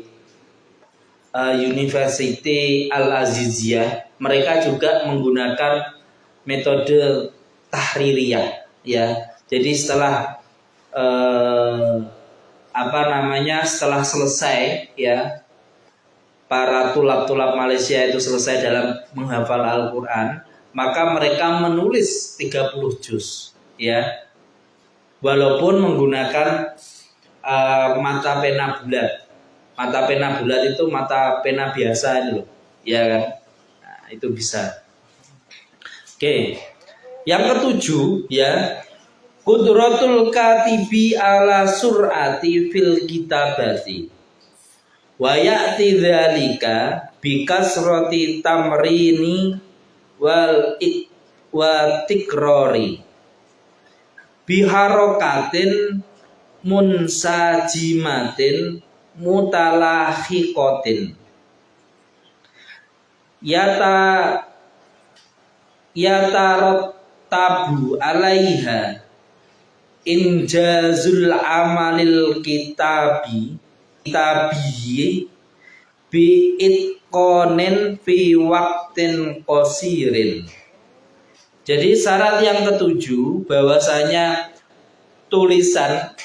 Speaker 1: University Al-Aziziyah. Mereka juga menggunakan metode tahririyah ya. Jadi setelah setelah selesai ya, para tulab-tulab Malaysia itu selesai dalam menghafal Al-Quran, maka mereka menulis 30 juz ya, walaupun menggunakan mata pena bulat. Mata pena bulat itu mata pena biasa ini loh ya kan, nah, itu bisa. Oke, yang ketujuh ya, Qudratul katibi ala sur'ati fil kitabati wa ya'ti dzalika bi kasrati tamrini wa tikrori bi harokatin munsajimatin mutalahiqatin yatarottabu alaiha injazul amalil kitabi bi itqonin fi waktin qosirin. Jadi syarat yang ketujuh bahwasanya tulisan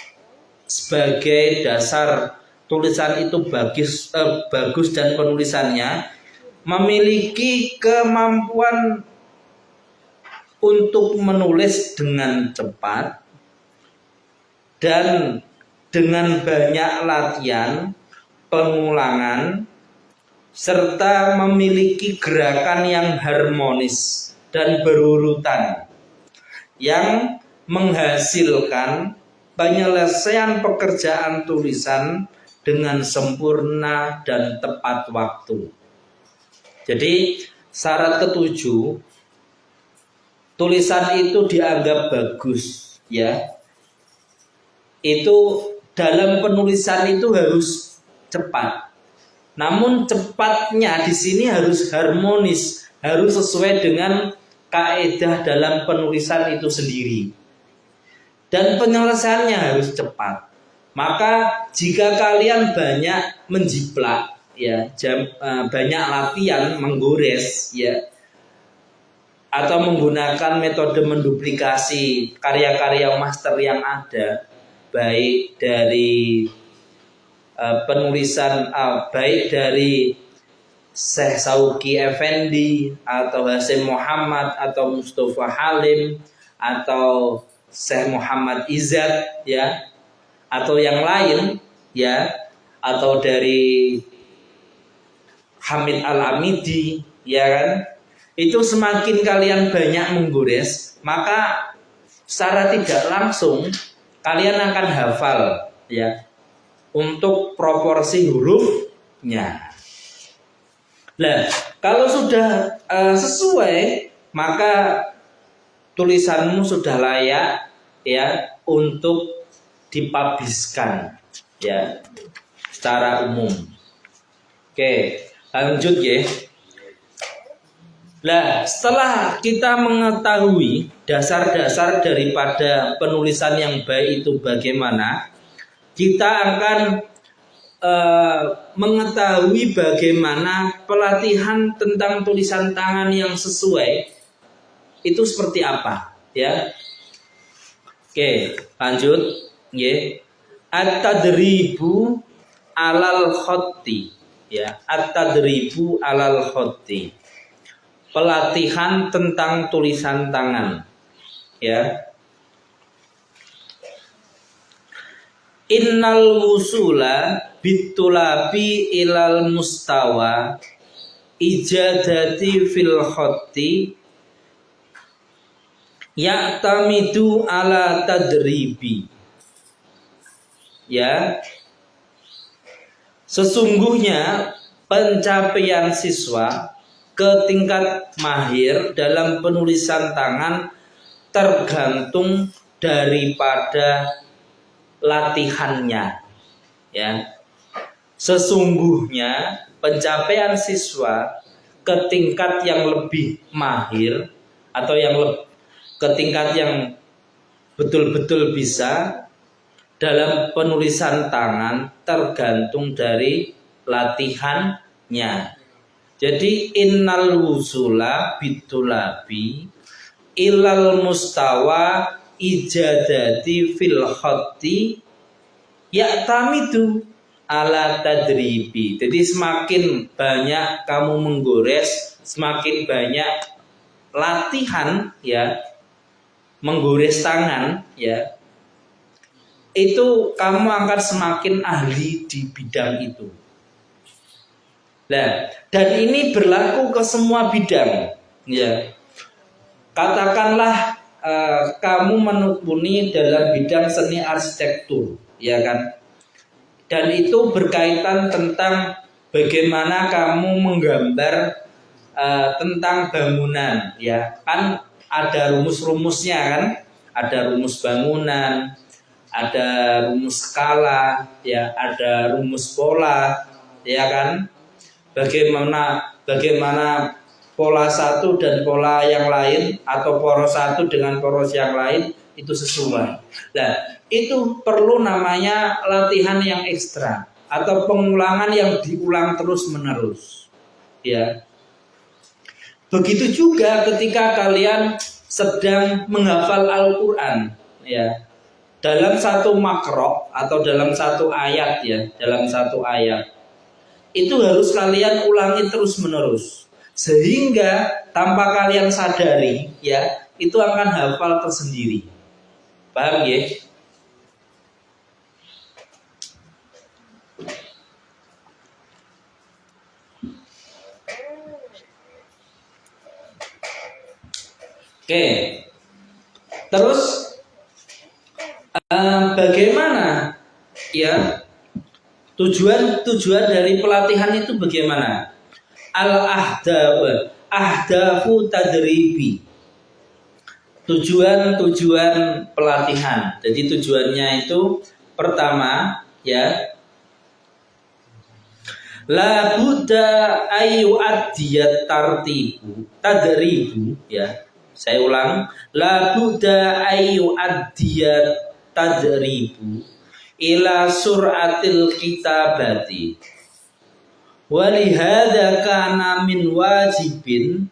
Speaker 1: sebagai dasar tulisan itu bagus dan penulisannya memiliki kemampuan untuk menulis dengan cepat dan dengan banyak latihan, pengulangan, serta memiliki gerakan yang harmonis dan berurutan yang menghasilkan penyelesaian pekerjaan tulisan dengan sempurna dan tepat waktu. Jadi syarat ketujuh, tulisan itu dianggap bagus ya. Itu dalam penulisan itu harus cepat. Namun cepatnya di sini harus harmonis, harus sesuai dengan kaidah dalam penulisan itu sendiri. Dan penyelesaiannya harus cepat. Maka jika kalian banyak menjiplak ya, banyak latihan menggores ya, atau menggunakan metode menduplikasi karya-karya master yang ada, baik dari penulisan baik dari Syekh Sauki Effendi atau Hasyim Muhammad atau Mustafa Halim atau Syekh Muhammad Izzat ya, atau yang lain ya, atau dari Hamid Al-Amidi ya kan, itu semakin kalian banyak menggores, maka secara tidak langsung kalian akan hafal ya untuk proporsi hurufnya. Nah, kalau sudah sesuai, maka tulisanmu sudah layak ya untuk dipublishkan ya secara umum. Oke, lanjut ya. Nah, setelah kita mengetahui dasar-dasar daripada penulisan yang baik itu bagaimana, kita akan mengetahui bagaimana pelatihan tentang tulisan tangan yang sesuai itu seperti apa ya. Oke, lanjut ya. At-tadribu alal khotti ya, at-tadribu alal khotti, pelatihan tentang tulisan tangan ya. innal wusula bitulabi ilal mustawa ijadati fil khatti ya'tamidu ala tadribi. Ya, sesungguhnya pencapaian siswa ke tingkat mahir dalam penulisan tangan tergantung daripada latihannya. Ya, sesungguhnya pencapaian siswa ke tingkat yang lebih mahir atau ke tingkat yang betul-betul bisa dalam penulisan tangan tergantung dari latihannya. Jadi innal wusula bitulabi ilal mustawa ijadati fil khatti ya'tamidu ala tadribi. Jadi semakin banyak kamu menggores, semakin banyak latihan ya, menggores tangan ya, itu kamu akan semakin ahli di bidang itu. Nah, dan ini berlaku ke semua bidang. Ya, katakanlah kamu menekuni dalam bidang seni arsitektur, ya kan? Dan itu berkaitan tentang bagaimana kamu menggambar tentang bangunan, ya kan? Ada rumus-rumusnya kan? Ada rumus bangunan, ada rumus skala, ya, ada rumus pola, ya kan? Bagaimana pola satu dan pola yang lain atau poros satu dengan poros yang lain itu sesuai. Nah, itu perlu namanya latihan yang ekstra atau pengulangan yang diulang terus menerus. Ya. Begitu juga ketika kalian sedang menghafal Al-Qur'an, ya. Dalam satu makro atau dalam satu ayat ya, dalam satu ayat itu harus kalian ulangi terus menerus sehingga tanpa kalian sadari ya itu akan hafal tersendiri. Paham ya? Oke. Terus bagaimana ya tujuan dari pelatihan itu bagaimana? Ahdafu tadribi. Tujuan pelatihan. Jadi tujuannya itu pertama ya, la budda ayu adiyat tartibu tadribu ya. Saya ulang, la budda ayu adiyat tadribu ila suratil kitabati walihada kana min wajibin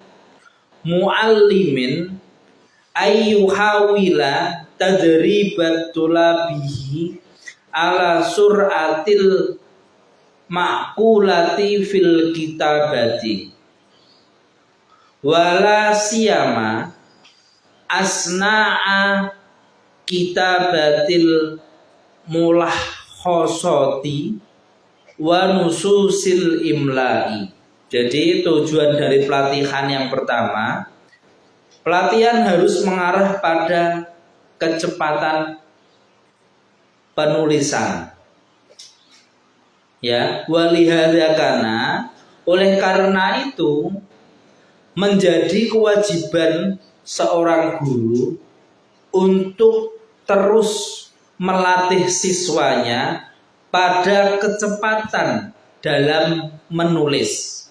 Speaker 1: muallimin ayyuhawila tadribat tulabihi ala suratil ma'kulati fil kitabati wala siyama asna'a kitabatil mulah khosoti wa nususil imla'i. Jadi tujuan dari pelatihan yang pertama, pelatihan harus mengarah pada kecepatan penulisan. Ya, walihadakana, oleh karena itu menjadi kewajiban seorang guru untuk terus melatih siswanya pada kecepatan dalam menulis,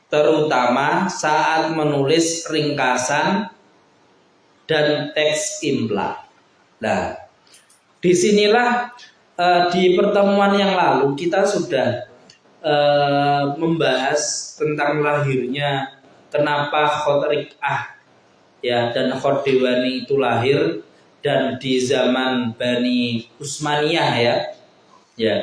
Speaker 1: terutama saat menulis ringkasan dan teks imla. Nah, disinilah di pertemuan yang lalu kita sudah membahas tentang lahirnya kenapa khot rik'ah ya dan khot dewani itu lahir dan di zaman Bani Utsmaniyah ya. Ya.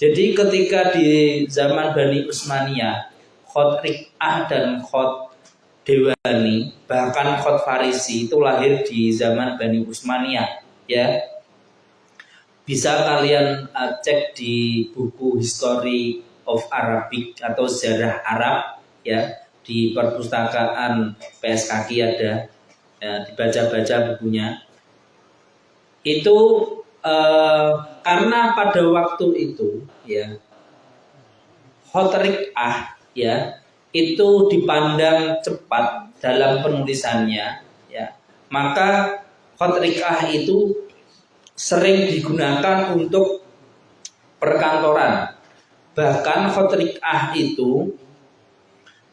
Speaker 1: Jadi ketika di zaman Bani Utsmaniyah khot rik'ah dan khot dewani bahkan khot farisi itu lahir di zaman Bani Utsmaniyah ya. Bisa kalian cek di buku History of Arabic atau Sejarah Arab ya, di perpustakaan PSKG ada ya, dibaca-baca bukunya. Itu karena pada waktu itu ya Khotrikah ya itu dipandang cepat dalam penulisannya ya, maka Khotrikah itu sering digunakan untuk perkantoran. Bahkan Khotrikah itu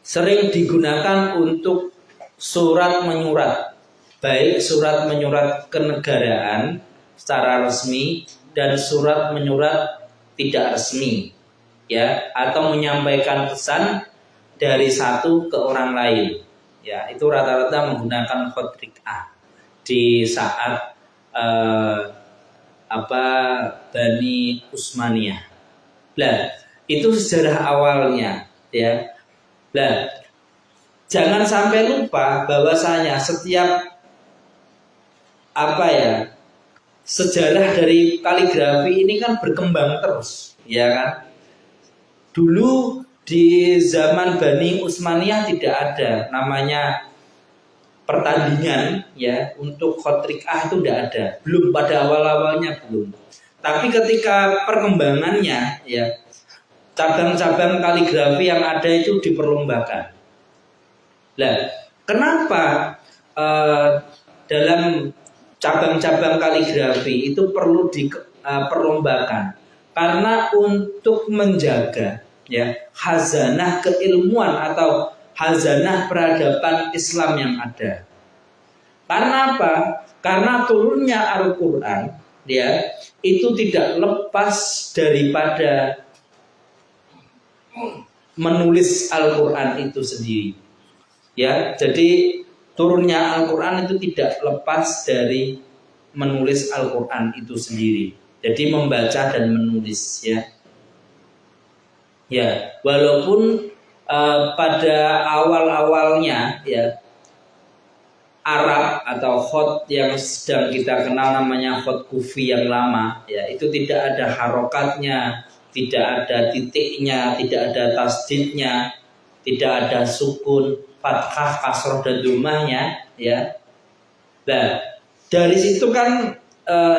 Speaker 1: sering digunakan untuk surat menyurat, baik surat menyurat kenegaraan secara resmi dan surat menyurat tidak resmi ya, atau menyampaikan pesan dari satu ke orang lain ya, itu rata-rata menggunakan Khotrikah di saat Bani Utsmaniyah. Nah, itu sejarah awalnya ya. Nah, jangan sampai lupa bahwasanya setiap sejarah dari kaligrafi ini kan berkembang terus, ya kan? Dulu di zaman Bani Utsmaniyah tidak ada namanya pertandingan ya untuk Khotrikah, itu tidak ada, belum, pada awal-awalnya belum. Tapi ketika perkembangannya ya, cabang-cabang kaligrafi yang ada itu diperlombakan. Nah, kenapa dalam cabang-cabang kaligrafi itu perlu diperlombakan? Karena untuk menjaga ya khazanah keilmuan atau khazanah peradaban Islam yang ada. Karena apa? Karena turunnya Al-Quran ya itu tidak lepas daripada menulis Al-Quran itu sendiri ya. Jadi turunnya Al-Quran itu tidak lepas dari menulis Al-Quran itu sendiri. Jadi membaca dan menulis ya. Ya, walaupun pada awal-awalnya ya Arab atau khot yang sedang kita kenal namanya khot kufi yang lama ya, itu tidak ada harokatnya, tidak ada titiknya, tidak ada tasdidnya, tidak ada sukun, fathah, kasroh dan dhammahnya ya. Nah, dari situ kan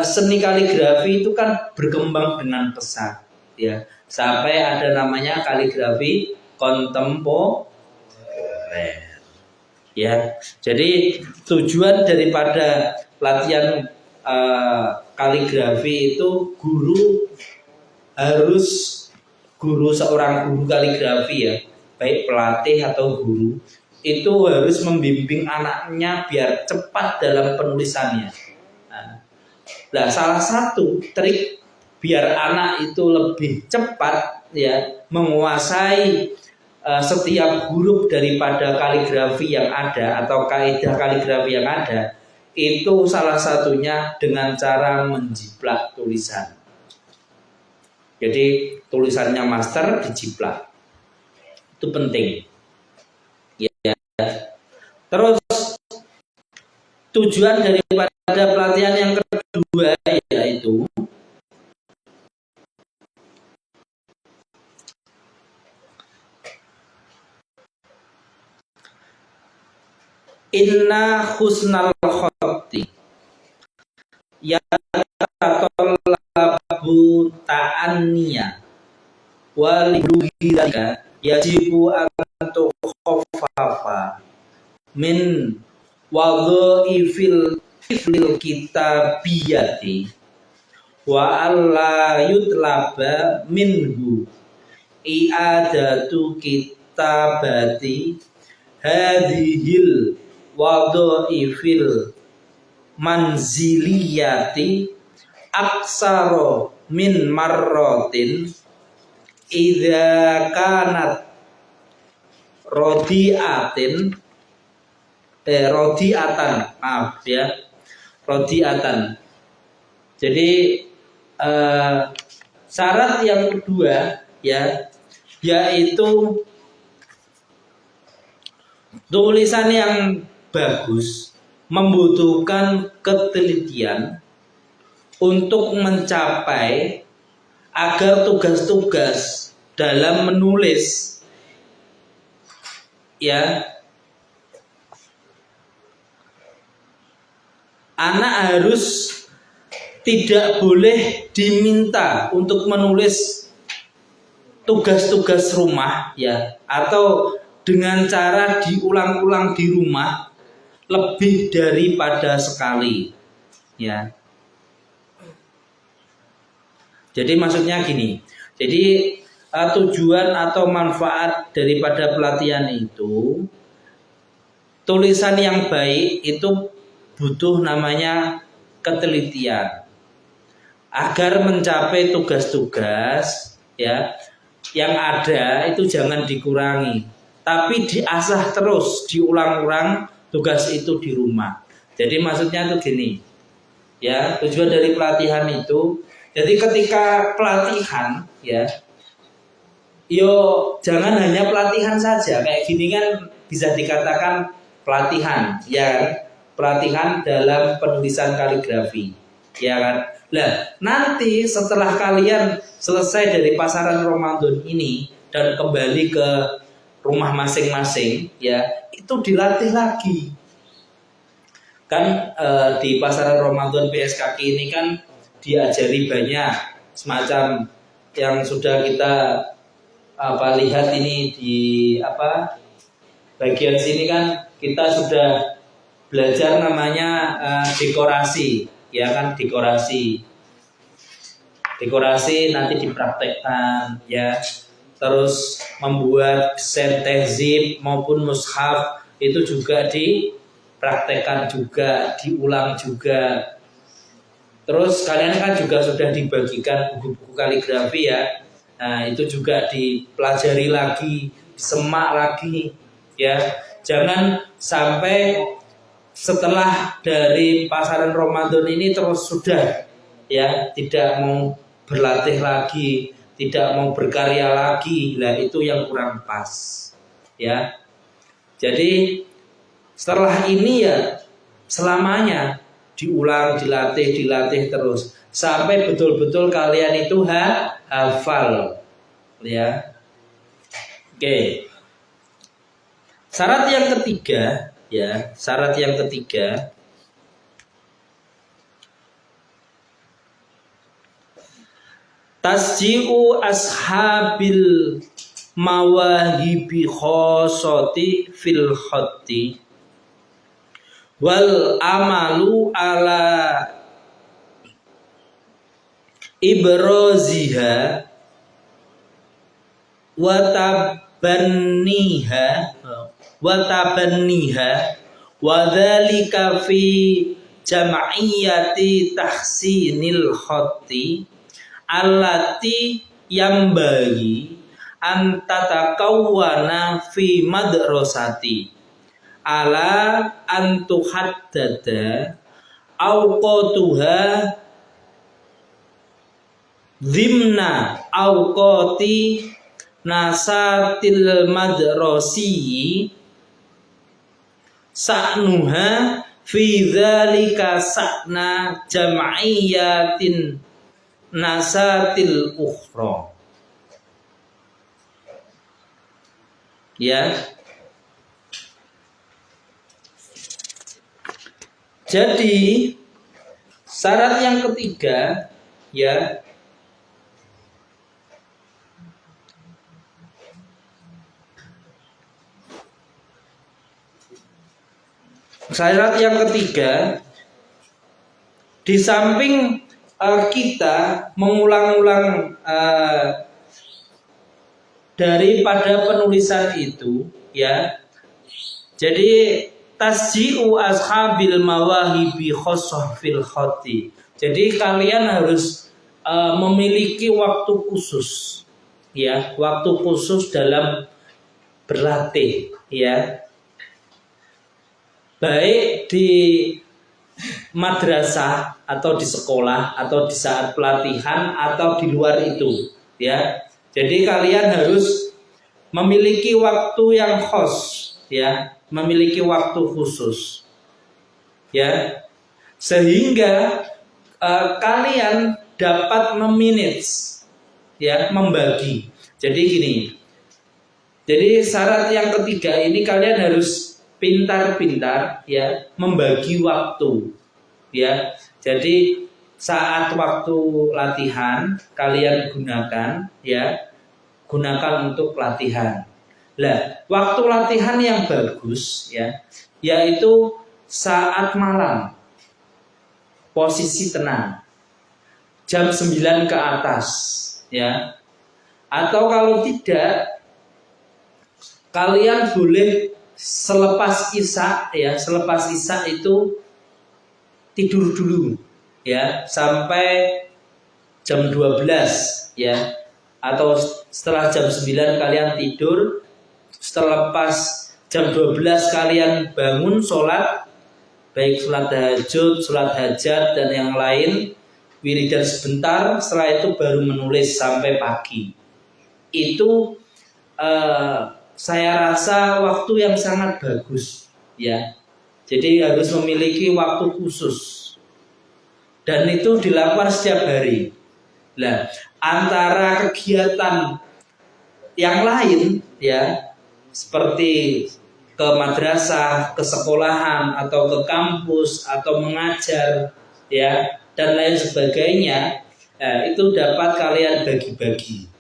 Speaker 1: seni kaligrafi itu kan berkembang dengan pesat ya, sampai ada namanya kaligrafi kontemporer ya. Jadi tujuan daripada pelatihan kaligrafi itu seorang guru kaligrafi ya, baik pelatih atau guru, itu harus membimbing anaknya biar cepat dalam penulisannya. Nah, salah satu trik biar anak itu lebih cepat ya menguasai setiap huruf daripada kaligrafi yang ada atau kaidah kaligrafi yang ada, itu salah satunya dengan cara menjiplak tulisan. Jadi tulisannya master dijiplak, itu penting ya. Terus tujuan daripada pelatihan yang kedua yaitu inna husnal khatti ya tolabu ta'anniya walidulika yajibu antu khoffafa min wadhaifil kitabiyati wa alla yutlaba minhu i'adatu kitabati hadhil wadhaifil manziliyati aksaro min marratin idza kanat rodiatan. Jadi syarat yang kedua ya, yaitu tulisan yang bagus membutuhkan ketelitian, untuk mencapai agar tugas-tugas dalam menulis ya, anak harus tidak boleh diminta untuk menulis tugas-tugas rumah ya, atau dengan cara diulang-ulang di rumah lebih daripada sekali ya. Jadi maksudnya gini, jadi tujuan atau manfaat daripada pelatihan itu, tulisan yang baik itu butuh namanya ketelitian agar mencapai tugas-tugas ya yang ada itu jangan dikurangi, tapi diasah terus, diulang-ulang tugas itu di rumah. Jadi maksudnya tuh gini ya, tujuan dari pelatihan itu, jadi ketika pelatihan ya, yo jangan hanya pelatihan saja. Kayak gini kan bisa dikatakan pelatihan ya, pelatihan dalam penulisan kaligrafi ya kan. Nah nanti setelah kalian selesai dari pasaran Ramadan ini dan kembali ke rumah masing-masing ya, itu dilatih lagi kan. Di pasaran Ramadan PSKK ini kan diajari banyak semacam yang sudah kita lihat ini di bagian sini kan, kita sudah belajar namanya dekorasi ya kan, dekorasi nanti dipraktekkan ya. Terus membuat set tehzib maupun mushaf itu juga dipraktekkan juga, diulang juga. Terus kalian kan juga sudah dibagikan buku-buku kaligrafi ya. Nah itu juga dipelajari lagi, disemak lagi ya. Jangan sampai setelah dari pasaran Ramadan ini terus sudah ya tidak mau berlatih lagi, tidak mau berkarya lagi. Lah itu yang kurang pas ya. Jadi setelah ini ya selamanya diulang, dilatih terus sampai betul-betul kalian itu hafal ya. Oke. Syarat yang ketiga ya, syarat yang ketiga, tasji'u ashabil mawahibi khosoti fil khatti wal amalu ala ibroziha watabanniha wadzalika fi jam'iyati tahsinil khatti allati yambagi an tatakawwana fi madrasati ala antuhaddada awqatuha dhimna awqati nasatil madrasi sa'nuha fi dzalika sa'na jam'iyatin nasatil ukhra ya. Jadi syarat yang ketiga ya, syarat yang ketiga, di samping kita mengulang-ulang daripada penulisan itu ya, jadi tasji'u ashabil mawahibi khosoh fil khoti. Jadi kalian harus memiliki waktu khusus ya, waktu khusus dalam berlatih ya, baik di madrasah atau di sekolah atau di saat pelatihan atau di luar itu ya. Jadi kalian harus memiliki waktu yang khos ya, memiliki waktu khusus ya, sehingga kalian dapat memanage, ya, membagi. Jadi gini. Jadi syarat yang ketiga ini kalian harus pintar-pintar, ya, membagi waktu, ya. Jadi saat waktu latihan kalian gunakan, ya, gunakan untuk latihan. Lah, waktu latihan yang bagus, ya, yaitu saat malam, posisi tenang, jam 9 ke atas, ya. Atau kalau tidak, kalian boleh selepas isya, ya, selepas isya itu tidur dulu, ya, sampai jam 12, ya. Atau setelah jam 9 kalian tidur, setelah pas jam 12 kalian bangun sholat, baik sholat tahajud, sholat hajat dan yang lain, wiridan sebentar, setelah itu baru menulis sampai pagi. Itu saya rasa waktu yang sangat bagus, ya. Jadi harus memiliki waktu khusus dan itu dilakukan setiap hari. Nah, antara kegiatan yang lain, ya, seperti ke madrasah, ke sekolahan atau ke kampus atau mengajar, ya, dan lain sebagainya, itu dapat kalian bagi-bagi.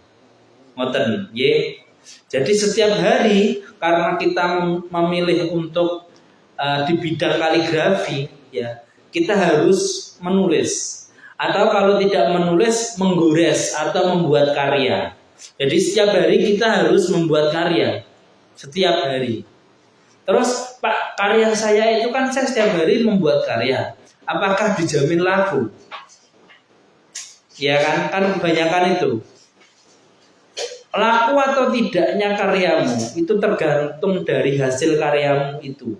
Speaker 1: Ngoten, nggih. Jadi setiap hari karena kita memilih untuk di bidang kaligrafi, ya, kita harus menulis. Atau kalau tidak menulis, menggores atau membuat karya. Jadi setiap hari kita harus membuat karya. Setiap hari. Terus, Pak, karya saya itu kan saya setiap hari membuat karya. Apakah dijamin laku? Ya kan? Kan kebanyakan itu. Laku atau tidaknya karyamu itu tergantung dari hasil karyamu itu.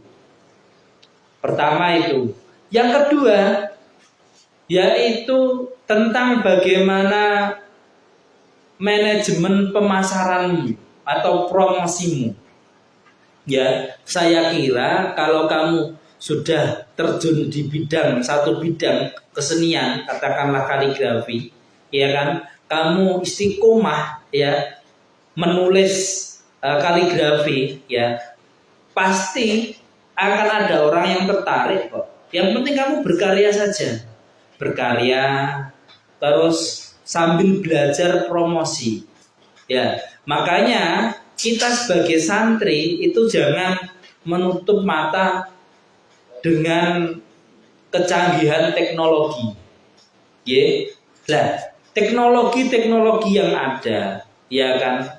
Speaker 1: Pertama itu. Yang kedua, yaitu tentang bagaimana manajemen pemasaranmu atau promosimu. Ya, saya kira kalau kamu sudah terjun di satu bidang kesenian, katakanlah kaligrafi, ya kan, kamu istiqomah, ya, menulis kaligrafi, ya, pasti akan ada orang yang tertarik kok. Yang penting kamu berkarya saja, berkarya, terus sambil belajar promosi, ya. Makanya kita sebagai santri itu jangan menutup mata dengan kecanggihan teknologi, ya. Nah, teknologi yang ada, ya kan,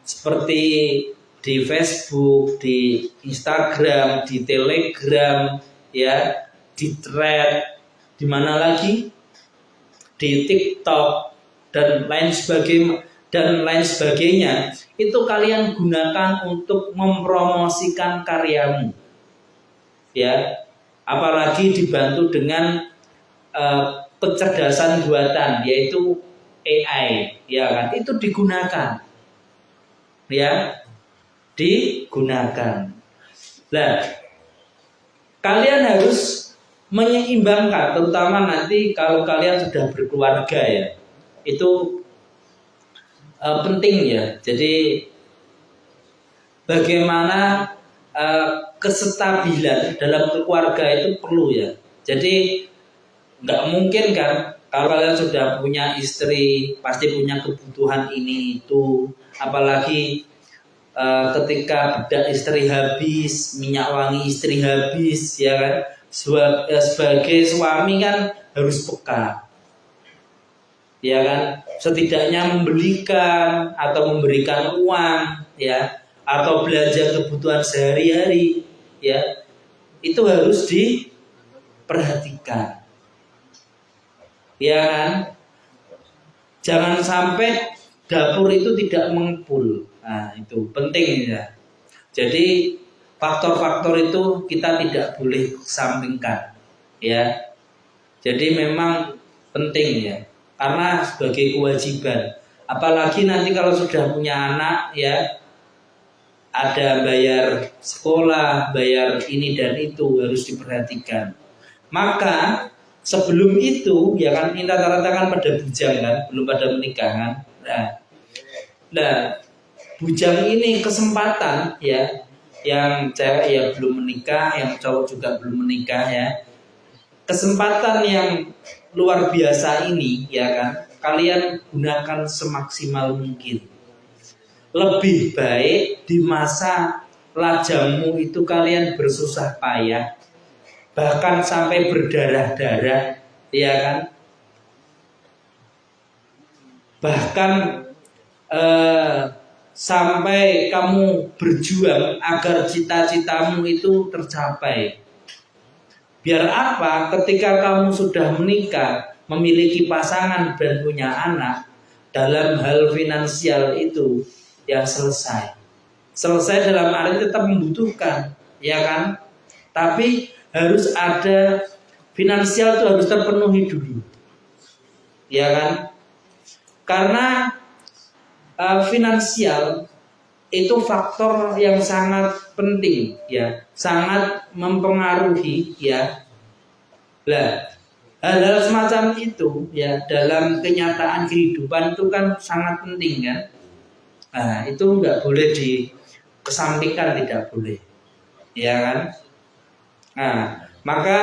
Speaker 1: seperti di Facebook, di Instagram, di Telegram, ya, di Thread, di mana lagi, di TikTok dan lain sebagainya, itu kalian gunakan untuk mempromosikan karyamu, ya. Apalagi dibantu dengan kecerdasan buatan, yaitu AI, ya kan, itu digunakan, ya, digunakan. Nah, kalian harus menyeimbangkan, terutama nanti kalau kalian sudah berkeluarga, ya, itu penting, ya. Jadi bagaimana kesestabilan dalam keluarga itu perlu, ya. Jadi nggak mungkin kan kalau kalian sudah punya istri pasti punya kebutuhan ini itu, apalagi ketika bedak istri habis, minyak wangi istri habis, ya kan, sebagai suami kan harus peka, ya kan, setidaknya membelikan atau memberikan uang, ya, atau belanja kebutuhan sehari-hari, ya, itu harus diperhatikan, ya kan. Jangan sampai dapur itu tidak mengepul. Nah, itu penting, ya. Jadi faktor-faktor itu kita tidak boleh sampingkan, ya. Jadi memang penting, ya, karena sebagai kewajiban. Apalagi nanti kalau sudah punya anak, ya, ada bayar sekolah, bayar ini dan itu harus diperhatikan. Maka sebelum itu ya kan ini rata-rata kan pada bujang kan, belum pada menikah kan. Nah, bujang ini kesempatan ya, yang cewek ya belum menikah, yang cowok juga belum menikah ya. Kesempatan yang luar biasa ini ya kan, kalian gunakan semaksimal mungkin. Lebih baik di masa lajangmu itu kalian bersusah payah, bahkan sampai berdarah-darah, ya kan? Bahkan sampai kamu berjuang agar cita-citamu itu tercapai. Biar apa? Ketika kamu sudah menikah, memiliki pasangan dan punya anak, dalam hal finansial itu ya selesai. Selesai dalam arti tetap membutuhkan, ya kan? Tapi harus ada finansial itu harus terpenuhi dulu, ya kan? Karena finansial itu faktor yang sangat penting, ya, sangat mempengaruhi, ya. Lah, hal-hal semacam itu, ya, dalam kenyataan kehidupan itu kan sangat penting, kan? Nah, itu nggak boleh dikesampingkan, tidak boleh, ya kan? Nah, maka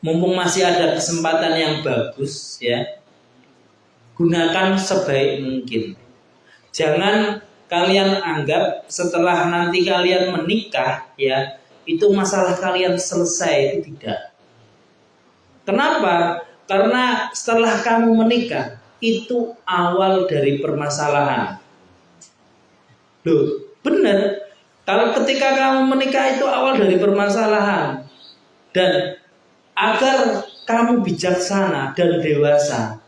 Speaker 1: mumpung masih ada kesempatan yang bagus, ya, gunakan sebaik mungkin. Jangan kalian anggap setelah nanti kalian menikah, ya, itu masalah kalian selesai, itu tidak. Kenapa? Karena setelah kamu menikah, itu awal dari permasalahan. Loh, benar. Kalau ketika kamu menikah itu awal dari permasalahan. Dan agar kamu bijaksana dan dewasa,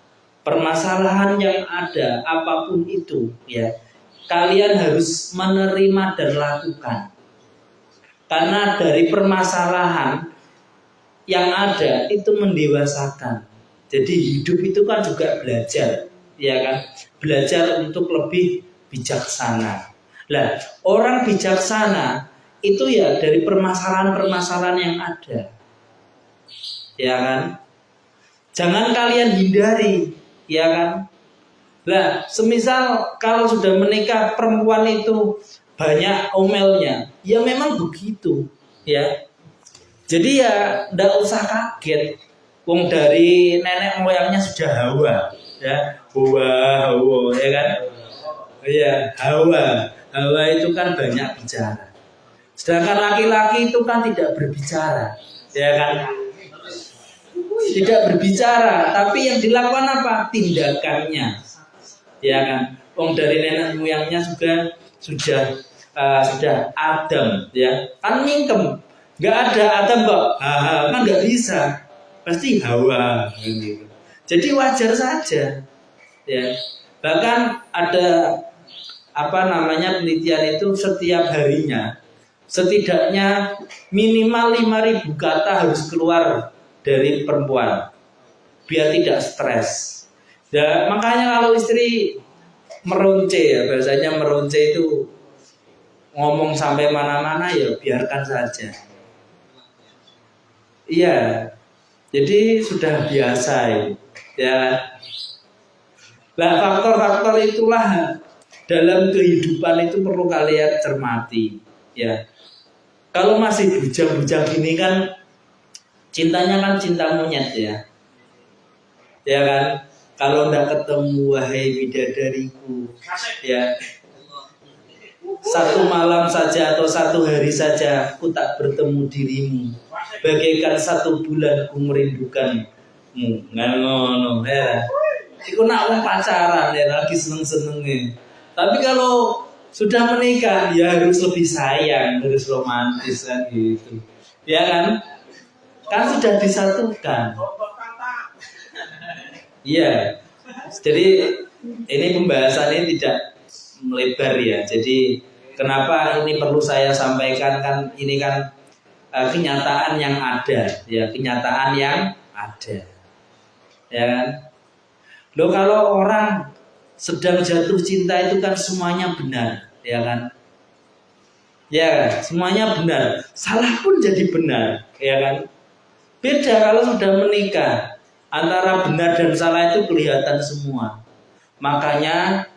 Speaker 1: permasalahan yang ada apapun itu, ya, kalian harus menerima dan lakukan. Karena dari permasalahan yang ada itu mendewasakan. Jadi hidup itu kan juga belajar, ya kan? Belajar untuk lebih bijaksana. Lah, orang bijaksana itu ya dari permasalahan-permasalahan yang ada, ya kan? Jangan kalian hindari, ya kan? Lah, semisal kalau sudah menikah perempuan itu banyak omelnya, ya memang begitu, ya. Jadi ya ndak usah kaget. Wong dari nenek moyangnya sudah hawa, ya. Hawa, ya kan? Iya, hawa. Hawa itu kan banyak bicara. Sedangkan laki-laki itu kan tidak berbicara, ya kan? Tidak berbicara, tapi yang dilakukan apa? Tindakannya, ya kan? Wong dari nenek moyangnya juga sudah Adam, ya kan mingkem, nggak ada Adam kok, kan nggak bisa, pasti Hawa, gitu. Jadi wajar saja, ya. Bahkan ada penelitian itu setiap harinya setidaknya minimal 5.000 kata harus keluar dari perempuan biar tidak stres. Ya, makanya kalau istri meronce, ya, bahasanya meronce itu ngomong sampai mana-mana, ya biarkan saja. Iya. Jadi sudah biasa ya. Nah, faktor-faktor itulah dalam kehidupan itu perlu kalian cermati, ya. Kalau masih bujang-bujang gini kan cintanya kan cinta monyet, ya. Ya kan? Kalau ndak ketemu wahai bidadariku, ya. Satu malam saja atau satu hari saja ku tak bertemu dirimu, bagaikan 1 bulan ku merindukanmu. Ngono, ya. Iku nak wong pacaran ya lagi seneng-senenge. Tapi kalau sudah menikah ya harus lebih sayang, harus romantis kan gitu. Ya kan? Kan sudah disatukan. Iya. Jadi ini pembahasan ini tidak melebar ya. Jadi kenapa ini perlu saya sampaikan, kan ini kan kenyataan yang ada, ya, kenyataan yang ada. Ya kan? Loh, kalau orang sedang jatuh cinta itu kan semuanya benar, ya kan? Ya, semuanya benar. Salah pun jadi benar, ya kan? Beda kalau sudah menikah, antara benar dan salah itu kelihatan semua. Makanya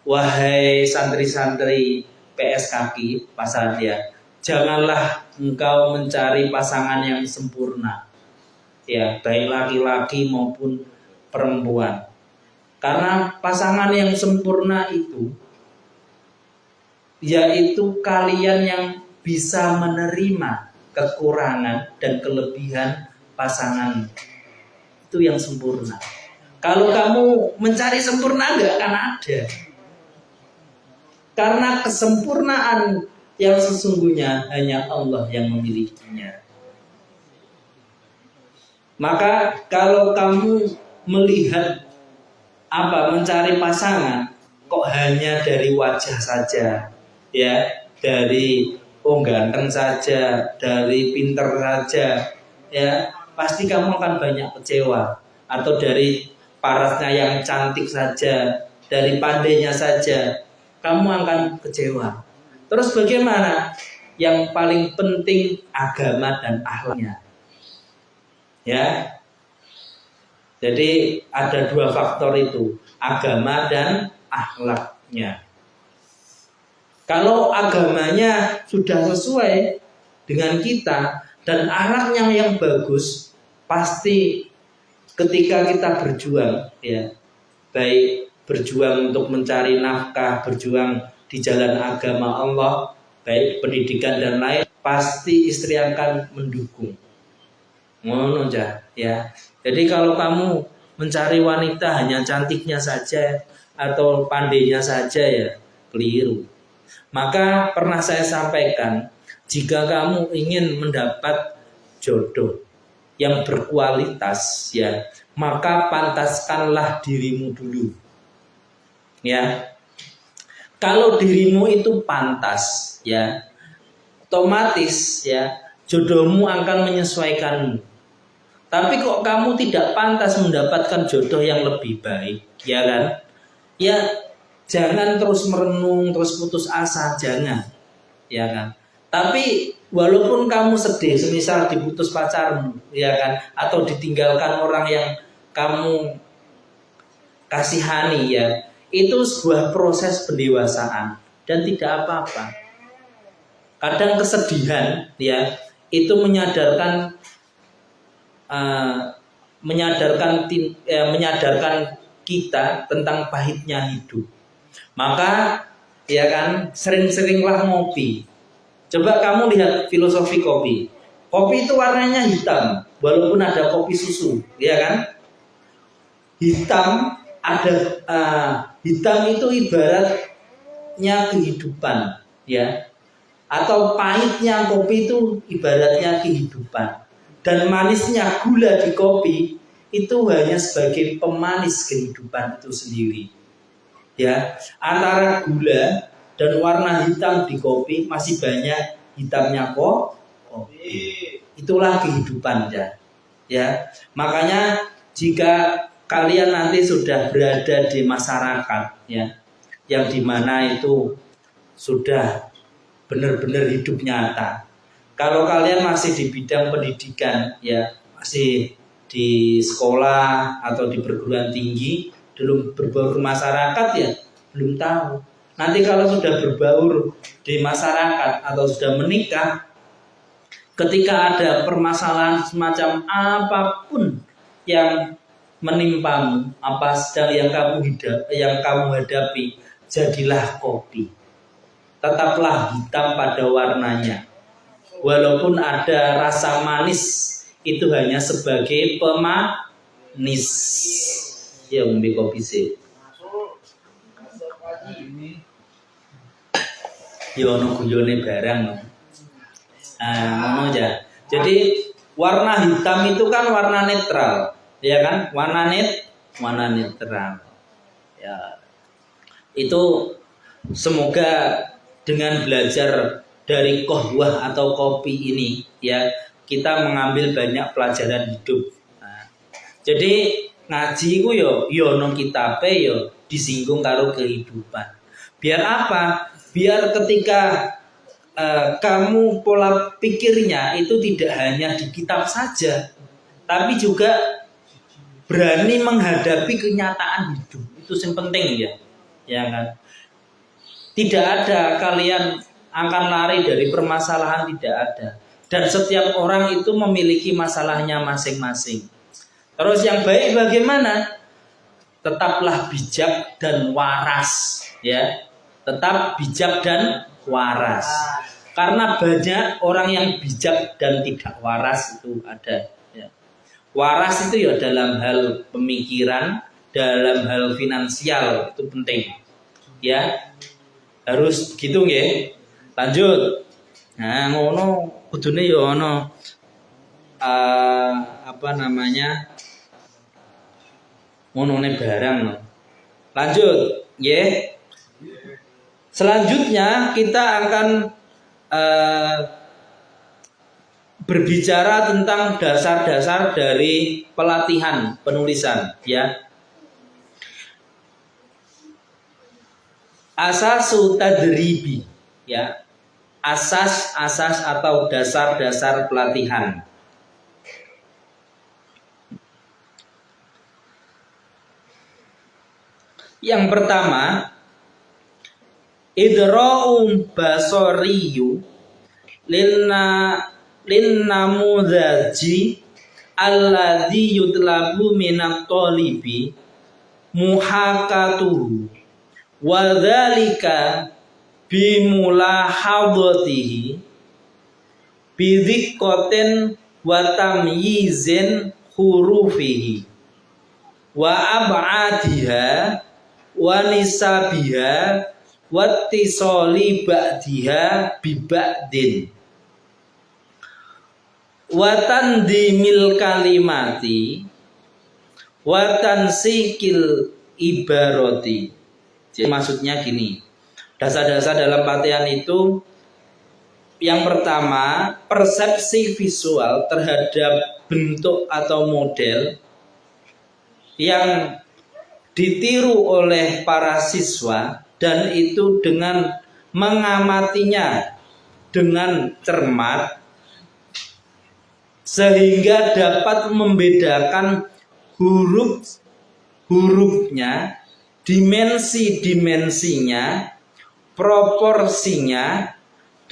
Speaker 1: wahai santri-santri PS kaki pasal dia, janganlah engkau mencari pasangan yang sempurna, ya, baik laki-laki maupun perempuan. Karena pasangan yang sempurna itu yaitu kalian yang bisa menerima kekurangan dan kelebihan pasangan. Itu yang sempurna. Kalau kamu mencari sempurna enggak akan ada. Karena kesempurnaan yang sesungguhnya hanya Allah yang memilikinya. Maka kalau kamu melihat mencari pasangan kok hanya dari wajah saja, ya, dari ganteng saja, dari pinter saja, ya, pasti kamu akan banyak kecewa. Atau dari parasnya yang cantik saja, dari pandainya saja, kamu akan kecewa. Terus bagaimana? Yang paling penting agama dan akhlaknya, ya. Jadi ada dua faktor itu, agama dan akhlaknya. Kalau agamanya sudah sesuai dengan kita dan akhlaknya yang bagus, pasti ketika kita berjuang, ya, baik berjuang untuk mencari nafkah, berjuang di jalan agama Allah, baik pendidikan dan lain, pasti istri akan mendukung. Ngono ya. Jadi kalau kamu mencari wanita hanya cantiknya saja atau pandainya saja, ya keliru. Maka pernah saya sampaikan, jika kamu ingin mendapat jodoh yang berkualitas, ya, maka pantaskanlah dirimu dulu. Ya. Kalau dirimu itu pantas, ya, otomatis, ya, jodohmu akan menyesuaikanmu. Tapi kok kamu tidak pantas mendapatkan jodoh yang lebih baik, ya kan? Ya, jangan terus merenung, terus putus asa, jangan, ya kan? Tapi walaupun kamu sedih, semisal diputus pacarmu, ya kan? Atau ditinggalkan orang yang kamu kasihani, ya, itu sebuah proses pendewasaan dan tidak apa-apa. Kadang kesedihan, ya, itu menyadarkan kita tentang pahitnya hidup. Maka, ya kan, sering-seringlah ngopi. Coba kamu lihat filosofi kopi. Kopi itu warnanya hitam, walaupun ada kopi susu, ya kan? Hitam itu ibaratnya kehidupan, ya. Atau pahitnya kopi itu ibaratnya kehidupan. Dan manisnya gula di kopi itu hanya sebagai pemanis kehidupan itu sendiri. Ya, antara gula dan warna hitam di kopi masih banyak hitamnya kopi. Itulah kehidupan, ya. Ya, makanya jika kalian nanti sudah berada di masyarakat, ya, yang dimana itu sudah benar-benar hidup nyata. Kalau kalian masih di bidang pendidikan, ya, masih di sekolah atau di perguruan tinggi, belum berbaur masyarakat, ya, belum tahu. Nanti kalau sudah berbaur di masyarakat atau sudah menikah, ketika ada permasalahan semacam apapun yang menimpamu, apa sedang yang kamu hadapi, jadilah kopi. Tetaplah hitam pada warnanya. Walaupun ada rasa manis, itu hanya sebagai pemanis. Ya, umbi kopi sih. Ya, ono guyone barang. Ngono aja. Jadi warna hitam itu kan warna netral, ya kan? Warna netral. Ya. Itu semoga dengan belajar dari kohwah atau kopi ini, ya, kita mengambil banyak pelajaran hidup. Jadi ngaji ku yo ono kitabe yo disinggung karo kehidupan. Biar apa? Biar ketika kamu pola pikirnya itu tidak hanya di kitab saja, tapi juga berani menghadapi kenyataan hidup. Itu yang penting ya kan. Tidak ada kalian akan lari dari permasalahan, tidak ada. Dan setiap orang itu memiliki masalahnya masing-masing. Terus yang baik bagaimana? Tetaplah bijak dan waras, ya. Tetap bijak dan waras. Karena banyak orang yang bijak dan tidak waras itu ada. Ya. Waras itu ya dalam hal pemikiran, dalam hal finansial itu penting. Ya, harus gitu nggih. Lanjut. Nah, ngono kudune ya ono ngonone barang. Lanjut, nggih. Selanjutnya kita akan berbicara tentang dasar-dasar dari pelatihan penulisan, ya. Asasu tadribi, ya. Asas-asas atau dasar-dasar pelatihan. Yang pertama, idra'um basoriyu linnamudzaji alladzi yutlabu minat tolibi muhakatuhu wa dzalika bimulahadatihi bidziqqatin wa tamyizin hurufihi wa ab'adiha wa nisabiha wattisoli ba'diha biba'din watandimil kalimati watansikil ibaroti. Jadi maksudnya gini, dasar-dasar dalam pelatihan itu yang pertama, persepsi visual terhadap bentuk atau model yang ditiru oleh para siswa, dan itu dengan mengamatinya dengan cermat sehingga dapat membedakan huruf-hurufnya, dimensi-dimensinya, proporsinya,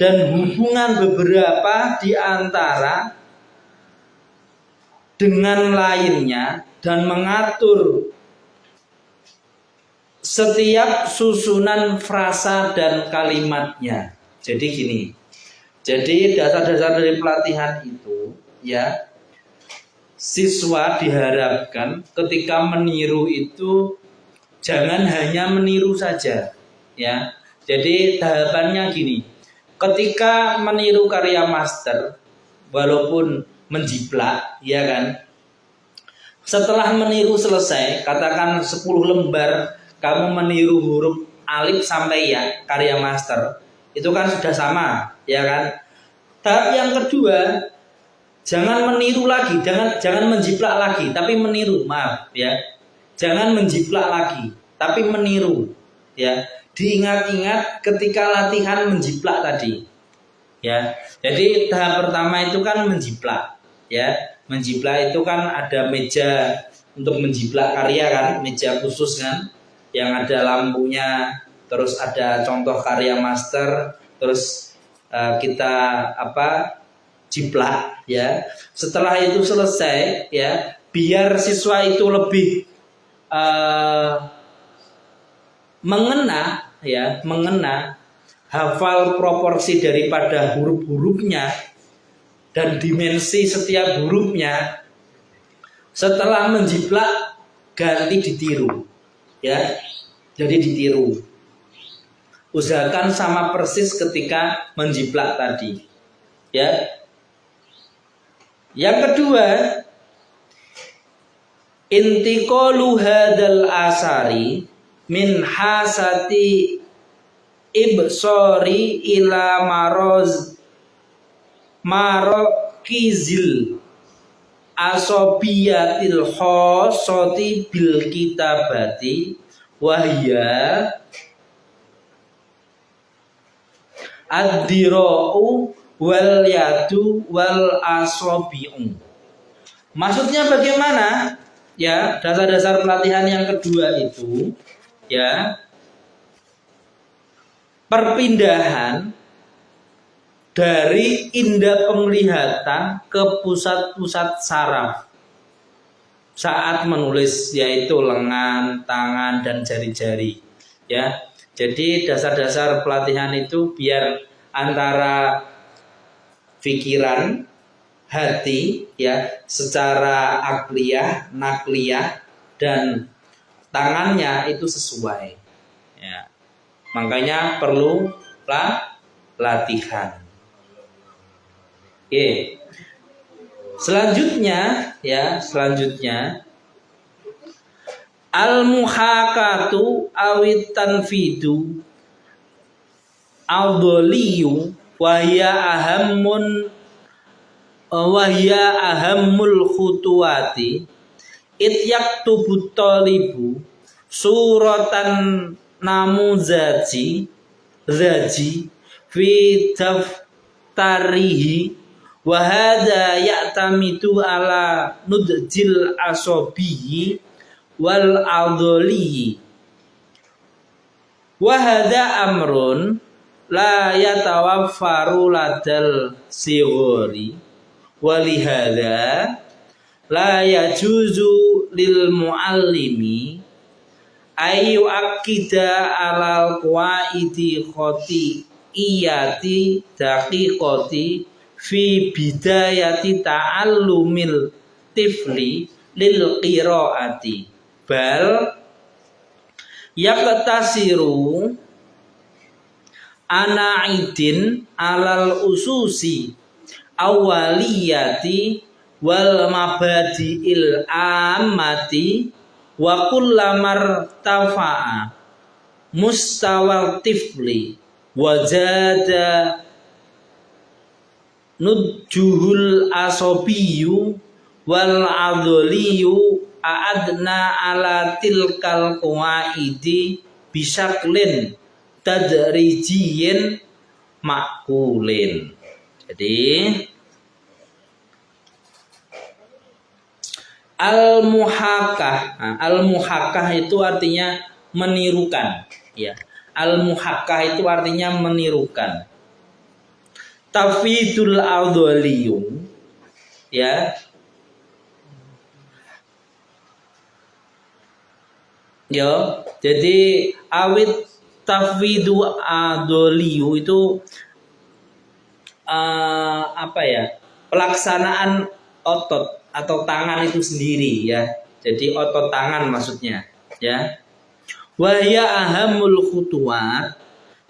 Speaker 1: dan hubungan beberapa di antara dengan lainnya, dan mengatur setiap susunan frasa dan kalimatnya. Jadi gini, jadi dasar-dasar dari pelatihan itu, ya, siswa diharapkan ketika meniru itu jangan hanya meniru saja, ya. Jadi tahapannya gini, ketika meniru karya master, walaupun menjiplak, ya kan, setelah meniru selesai, katakan 10 lembar kamu meniru huruf alif sampai ya karya master, itu kan sudah sama, ya kan. Tahap yang kedua, jangan meniru lagi, jangan menjiplak lagi, tapi meniru, maaf ya. Jangan menjiplak lagi, tapi meniru, ya. Diingat-ingat ketika latihan menjiplak tadi, ya. Jadi tahap pertama itu kan menjiplak, ya. Menjiplak itu kan ada meja untuk menjiplak karya kan, meja khusus kan, yang ada lampunya, terus ada contoh karya master, terus kita jiplak, ya. Setelah itu selesai, ya, biar siswa itu lebih mengena, hafal proporsi daripada huruf-hurufnya dan dimensi setiap hurufnya. Setelah menjiplak, ganti ditiru, ya. Jadi ditiru. Usahakan sama persis ketika menjiplak tadi, ya. Yang kedua, intiqalu hadal asari min hasati ibsori ila marokizil asobiyatil khosoti bil kitabati wahya ad-dira'u wal yadu wal asabi'u. Maksudnya bagaimana? Ya, dasar-dasar pelatihan yang kedua itu ya, perpindahan dari indera penglihatan ke pusat-pusat saraf saat menulis, yaitu lengan, tangan, dan jari-jari. Ya, jadi dasar-dasar pelatihan itu biar antara pikiran, hati, ya, secara akliyah, nakliyah, dan tangannya itu sesuai. Ya, makanya perlu latihan. Oke. Selanjutnya al-muhakatu awit tanfidu al-dhaliyu wahya ahammul khutuwati it yaktubu talibu suratan namuzaji fi daftarihi wa hadza ya'tamidu ala nudjil asabihi wal adlihi wa hadza amrun la yatawaffaru ladal sighari walihada la yajuzu lil muallimi ayu akida alal qaidi khoti iyati daqiqati fi bidayati ta'allumil tifli lil qiraati bal yaqtasiru anaidin alal ususi awaliyati wal mabadi'il ammati wa kullamar tafa'a mustawal tifli wajada nudjuhul asobiyu wal adliyu a'adna ala tilkal qawaidi bisaklin tadrijiyin makulin. Jadi al-muhakkah itu artinya menirukan, ya. Al-muhakkah itu artinya menirukan. Tafidul adliyu, ya. Ya, jadi awit tafwidu adliyu itu pelaksanaan otot atau tangan itu sendiri, ya. Jadi otot tangan maksudnya, ya. Wahya ahamul khutuwat,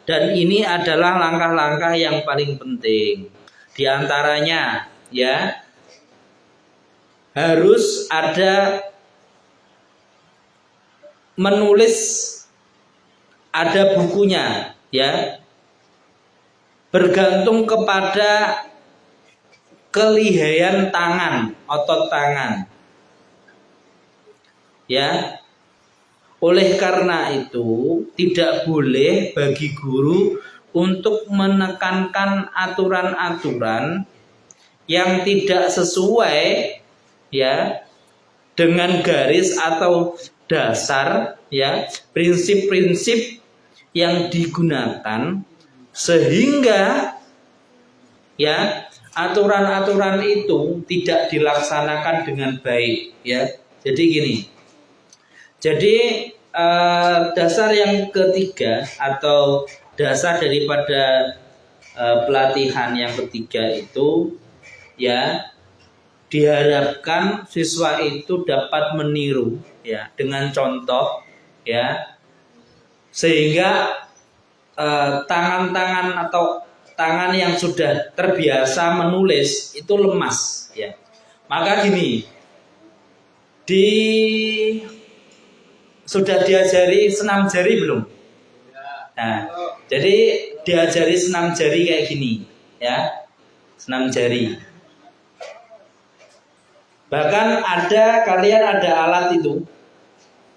Speaker 1: dan ini adalah langkah-langkah yang paling penting. Di antaranya, ya, harus ada menulis, ada bukunya, ya. Bergantung kepada kelihayan tangan, otot tangan, ya. Oleh karena itu tidak boleh bagi guru untuk menekankan aturan-aturan yang tidak sesuai, ya, dengan garis atau dasar, ya, prinsip-prinsip yang digunakan, sehingga, ya, aturan-aturan itu tidak dilaksanakan dengan baik, ya. Jadi gini. Jadi dasar yang ketiga atau dasar daripada pelatihan yang ketiga itu, ya, diharapkan siswa itu dapat meniru, ya, dengan contoh, ya, sehingga tangan-tangan atau tangan yang sudah terbiasa menulis itu lemas, ya. Maka gini, sudah diajari senam jari belum? Nah, jadi diajari senam jari kayak gini, ya, senam jari. Bahkan kalian ada alat itu,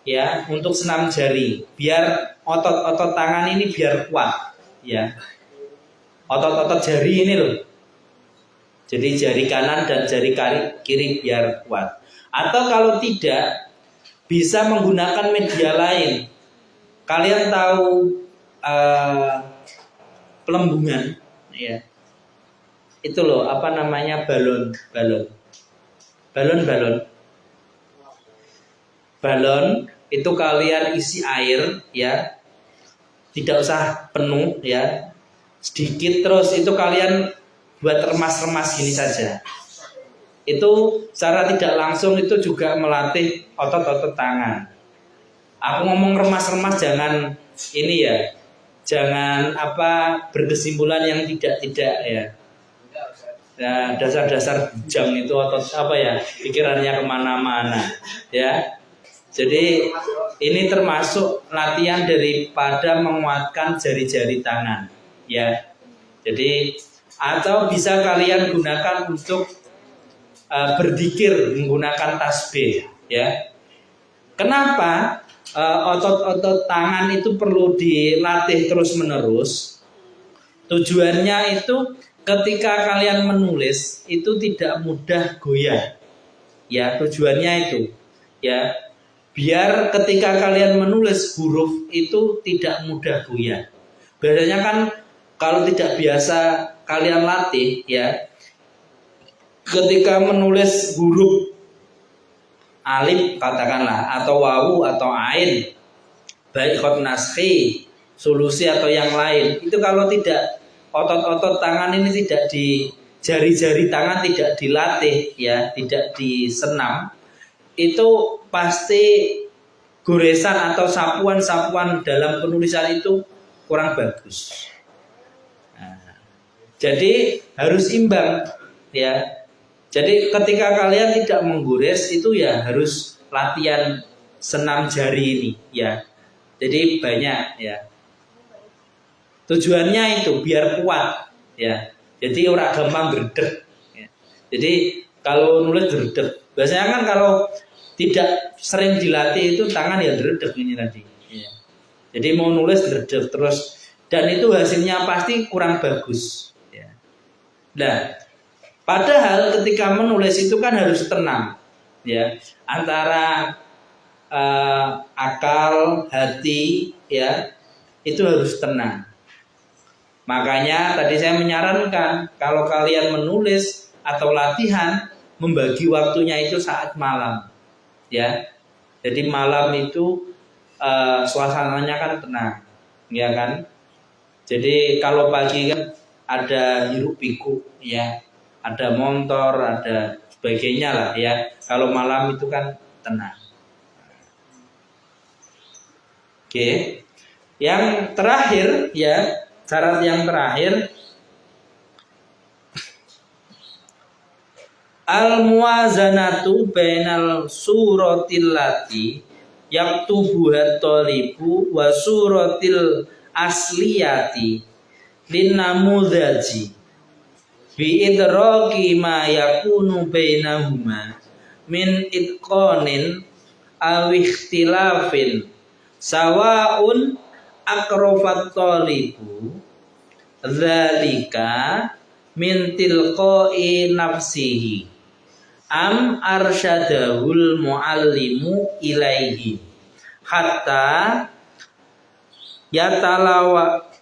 Speaker 1: ya, untuk senam jari, biar otot-otot tangan ini biar kuat, ya. otot-otot jari ini loh. Jadi jari kanan dan jari kiri biar kuat. Atau kalau tidak, bisa menggunakan media lain. Kalian tahu pelembungan, ya. Itu loh, apa namanya, balon. Balon itu kalian isi air, ya. Tidak usah penuh, ya. Sedikit, terus itu kalian buat remas-remas gini saja. Itu secara tidak langsung itu juga melatih otot-otot tangan. Aku ngomong remas-remas jangan ini ya, jangan berkesimpulan yang tidak ya. Nah, dasar-dasar jam itu otot pikirannya kemana-mana ya. Jadi ini termasuk latihan daripada menguatkan jari-jari tangan ya. Jadi atau bisa kalian gunakan untuk berzikir menggunakan tasbih ya. Kenapa otot-otot tangan itu perlu dilatih terus-menerus? Tujuannya itu ketika kalian menulis itu tidak mudah goyah. Ya, tujuannya itu ya. Biar ketika kalian menulis huruf itu tidak mudah goyah. Biasanya kan kalau tidak biasa kalian latih ya, ketika menulis huruf alif katakanlah, atau wawu atau ain, baik khot naskhi, solusi atau yang lain, itu kalau tidak otot-otot tangan ini tidak di jari-jari tangan tidak dilatih ya, tidak disenam, itu pasti goresan atau sapuan-sapuan dalam penulisan itu kurang bagus. Nah, jadi harus imbang ya. Jadi ketika kalian tidak menggores itu ya harus latihan senam jari ini ya. Jadi banyak ya. Tujuannya itu biar kuat ya. Jadi ora gampang gredeg ya. Jadi kalau nulis gredeg, biasanya kan kalau tidak sering dilatih itu tangan ya gredeg ini tadi ya. Jadi mau nulis gredeg terus, dan itu hasilnya pasti kurang bagus ya. Nah, padahal ketika menulis itu kan harus tenang ya, antara akal, hati ya, itu harus tenang. Makanya tadi saya menyarankan kalau kalian menulis atau latihan, membagi waktunya itu saat malam ya. Jadi malam itu suasananya kan tenang ya kan. Jadi kalau pagi kan ada hiruk pikuk ya, ada motor, ada sebagainya lah ya. Kalau malam itu kan tenang. Oke. Yang terakhir ya, syarat yang terakhir, al-muwazanatu bainal suratil lati yaktubuhat thalibu wa suratil asliyati linnamudzaji bi idraki ma yakunu bainahuma min itqanin aw ikhtilafin sawaun akrofat thalibu dzalika min tilqai nafsihi am arsyadahul muallimu ilaihi hatta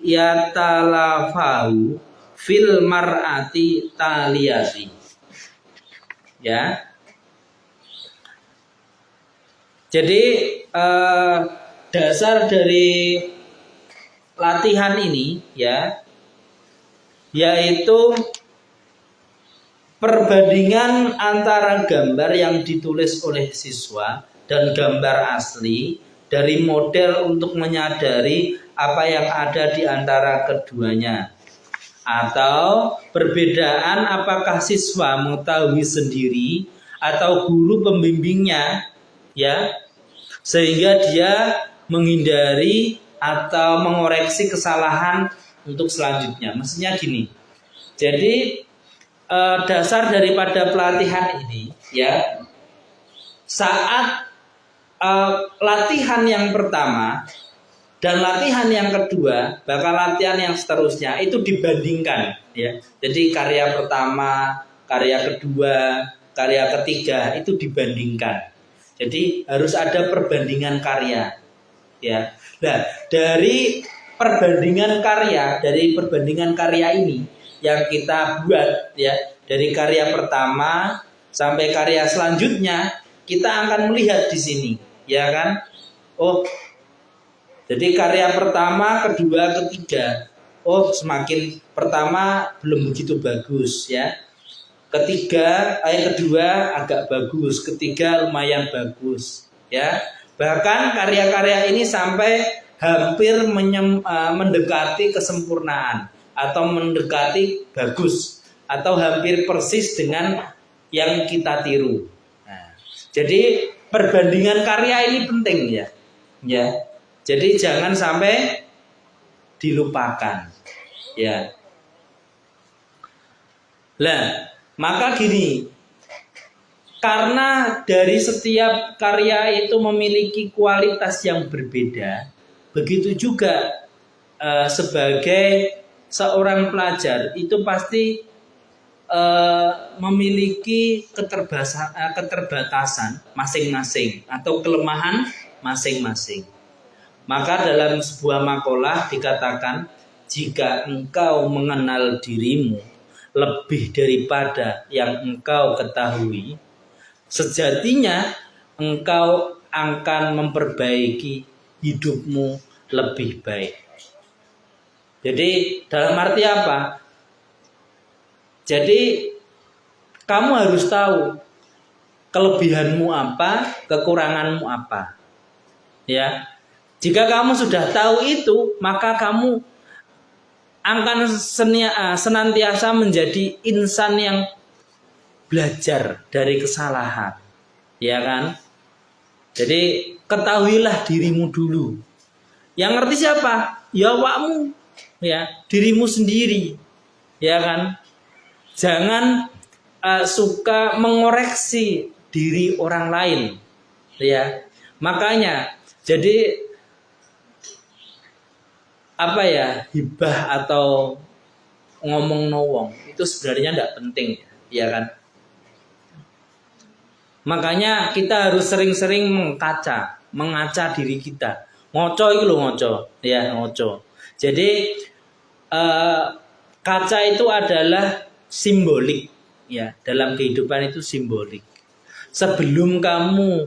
Speaker 1: yatalafahu fil mar'ati taliyati ya. Jadi dasar dari latihan ini ya, yaitu perbandingan antara gambar yang ditulis oleh siswa dan gambar asli dari model untuk menyadari apa yang ada di antara keduanya, atau perbedaan apakah siswa mengetahui sendiri atau guru pembimbingnya ya, sehingga dia menghindari atau mengoreksi kesalahan untuk selanjutnya. Maksudnya gini, jadi dasar daripada pelatihan ini ya, saat latihan yang pertama Dan latihan yang kedua, bakal latihan yang seterusnya itu dibandingkan ya. Jadi karya pertama, karya kedua, karya ketiga itu dibandingkan. Jadi harus ada perbandingan karya ya. Nah, dari perbandingan karya ini yang kita buat ya, dari karya pertama sampai karya selanjutnya kita akan melihat di sini ya kan. Oh, jadi karya pertama, kedua, ketiga, oh semakin pertama belum begitu bagus ya. Kedua agak bagus, ketiga lumayan bagus ya. Bahkan karya-karya ini sampai hampir mendekati kesempurnaan atau mendekati bagus atau hampir persis dengan yang kita tiru. Nah, jadi perbandingan karya ini penting ya. Ya. Jadi jangan sampai dilupakan. Ya. Lah, maka gini, karena dari setiap karya itu memiliki kualitas yang berbeda, begitu juga sebagai seorang pelajar itu pasti memiliki keterbatasan masing-masing atau kelemahan masing-masing. Maka dalam sebuah makalah dikatakan, jika engkau mengenal dirimu lebih daripada yang engkau ketahui, sejatinya engkau akan memperbaiki hidupmu lebih baik. Jadi dalam arti apa? Jadi kamu harus tahu kelebihanmu apa, kekuranganmu apa. Ya. Jika kamu sudah tahu itu, maka kamu akan senantiasa menjadi insan yang belajar dari kesalahan. Ya kan? Jadi ketahuilah dirimu dulu. Yang ngerti siapa? Ya awakmu, ya, dirimu sendiri. Ya kan? Jangan suka mengoreksi diri orang lain. Ya. Makanya jadi hibah atau ngomong nowong itu sebenarnya tidak penting, ya kan? Makanya kita harus sering-sering mengaca diri kita. Ngoco itu loh, ngoco. Jadi kaca itu adalah simbolik, ya, dalam kehidupan itu simbolik. Sebelum kamu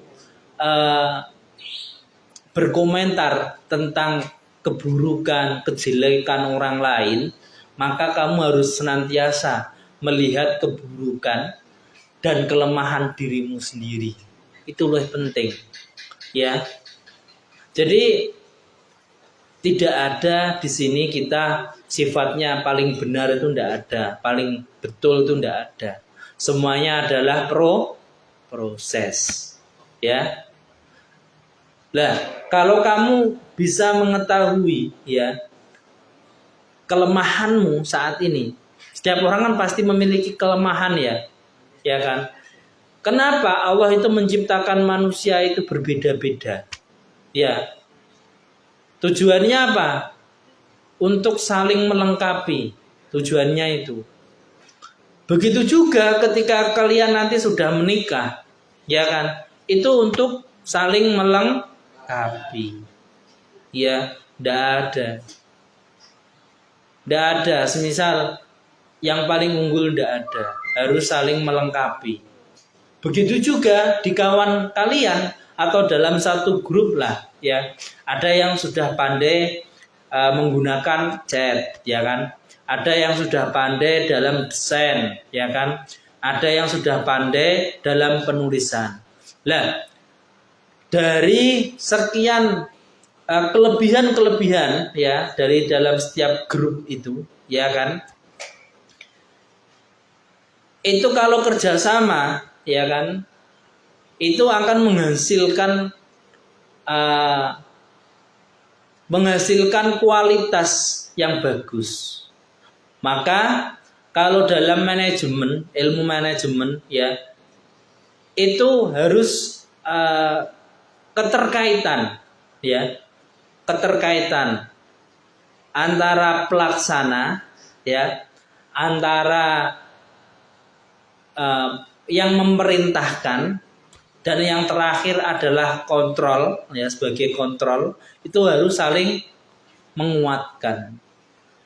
Speaker 1: berkomentar tentang keburukan, kejelekan orang lain, maka kamu harus senantiasa melihat keburukan dan kelemahan dirimu sendiri. Itu lebih penting. Ya. Jadi tidak ada di sini kita sifatnya paling benar itu tidak ada, paling betul itu tidak ada. Semuanya adalah proses. Ya. Nah, kalau kamu bisa mengetahui ya kelemahanmu saat ini. Setiap orang kan pasti memiliki kelemahan ya. Ya kan? Kenapa Allah itu menciptakan manusia itu berbeda-beda? Ya. Tujuannya apa? Untuk saling melengkapi. Tujuannya itu. Begitu juga ketika kalian nanti sudah menikah, ya kan? Itu untuk saling melengkapi. Ya, tidak ada. Semisal yang paling unggul tidak ada. Harus saling melengkapi. Begitu juga di kawan kalian atau dalam satu grup lah, ya. Ada yang sudah pandai menggunakan chat, ya kan? Ada yang sudah pandai dalam desain, ya kan? Ada yang sudah pandai dalam penulisan. Lah, dari sekian kelebihan-kelebihan ya dari dalam setiap grup itu, ya kan? Itu kalau kerjasama, ya kan? Itu akan menghasilkan kualitas yang bagus. Maka kalau dalam manajemen, ilmu manajemen, ya, itu harus keterkaitan, ya, keterkaitan antara pelaksana, ya, antara yang memerintahkan, dan yang terakhir adalah kontrol, ya, sebagai kontrol, itu harus saling menguatkan.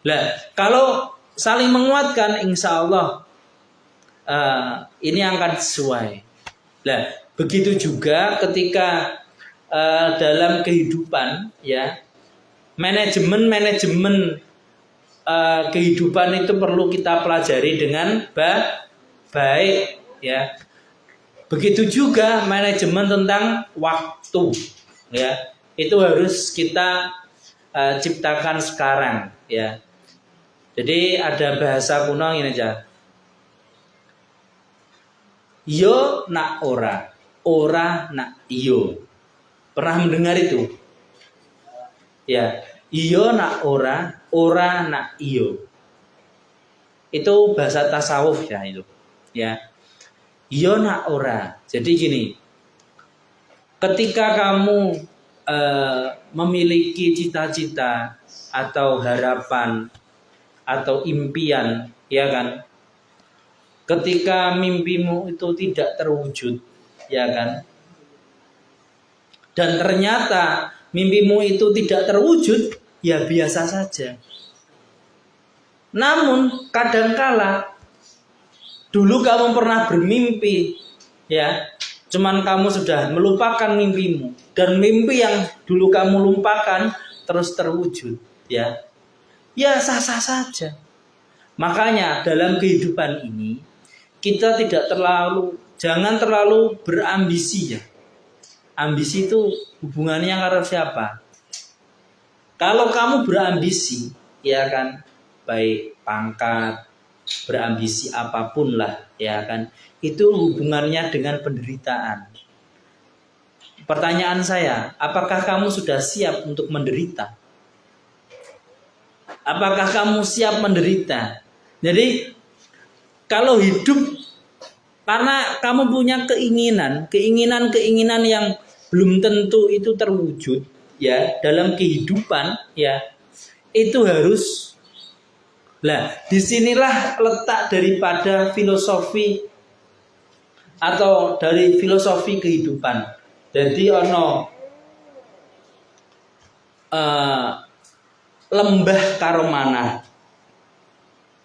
Speaker 1: Nah, kalau saling menguatkan, insya Allah ini akan sesuai. Nah, begitu juga ketika dalam kehidupan, ya, manajemen kehidupan itu perlu kita pelajari dengan baik, ya. Begitu juga manajemen tentang waktu, ya, itu harus kita ciptakan sekarang, ya. Jadi ada bahasa kuno ini aja. Yo nak ora nak iyo. Pernah mendengar itu? Ya, iyo nak ora nak iyo. Itu bahasa tasawuf, ya, itu. Ya. Iyo nak ora. Jadi gini. Ketika kamu memiliki cita-cita atau harapan atau impian, ya kan? Ketika mimpimu itu tidak terwujud, ya kan? Dan ternyata mimpimu itu tidak terwujud, ya biasa saja. Namun kadangkala dulu kamu pernah bermimpi, ya, cuman kamu sudah melupakan mimpimu, dan mimpi yang dulu kamu lupakan terus terwujud, ya. Ya sah-sah saja. Makanya dalam kehidupan ini kita jangan terlalu berambisi, ya. Ambisi itu hubungannya karo siapa? Kalau kamu berambisi, ya kan, baik pangkat, berambisi apapun lah, ya kan, itu hubungannya dengan penderitaan. Pertanyaan saya, apakah kamu sudah siap untuk menderita? Apakah kamu siap menderita? Jadi kalau hidup karena kamu punya keinginan yang belum tentu itu terwujud, ya, dalam kehidupan, ya, itu harus. Nah, disinilah letak daripada filosofi atau dari filosofi kehidupan. Jadi lembah karo manah,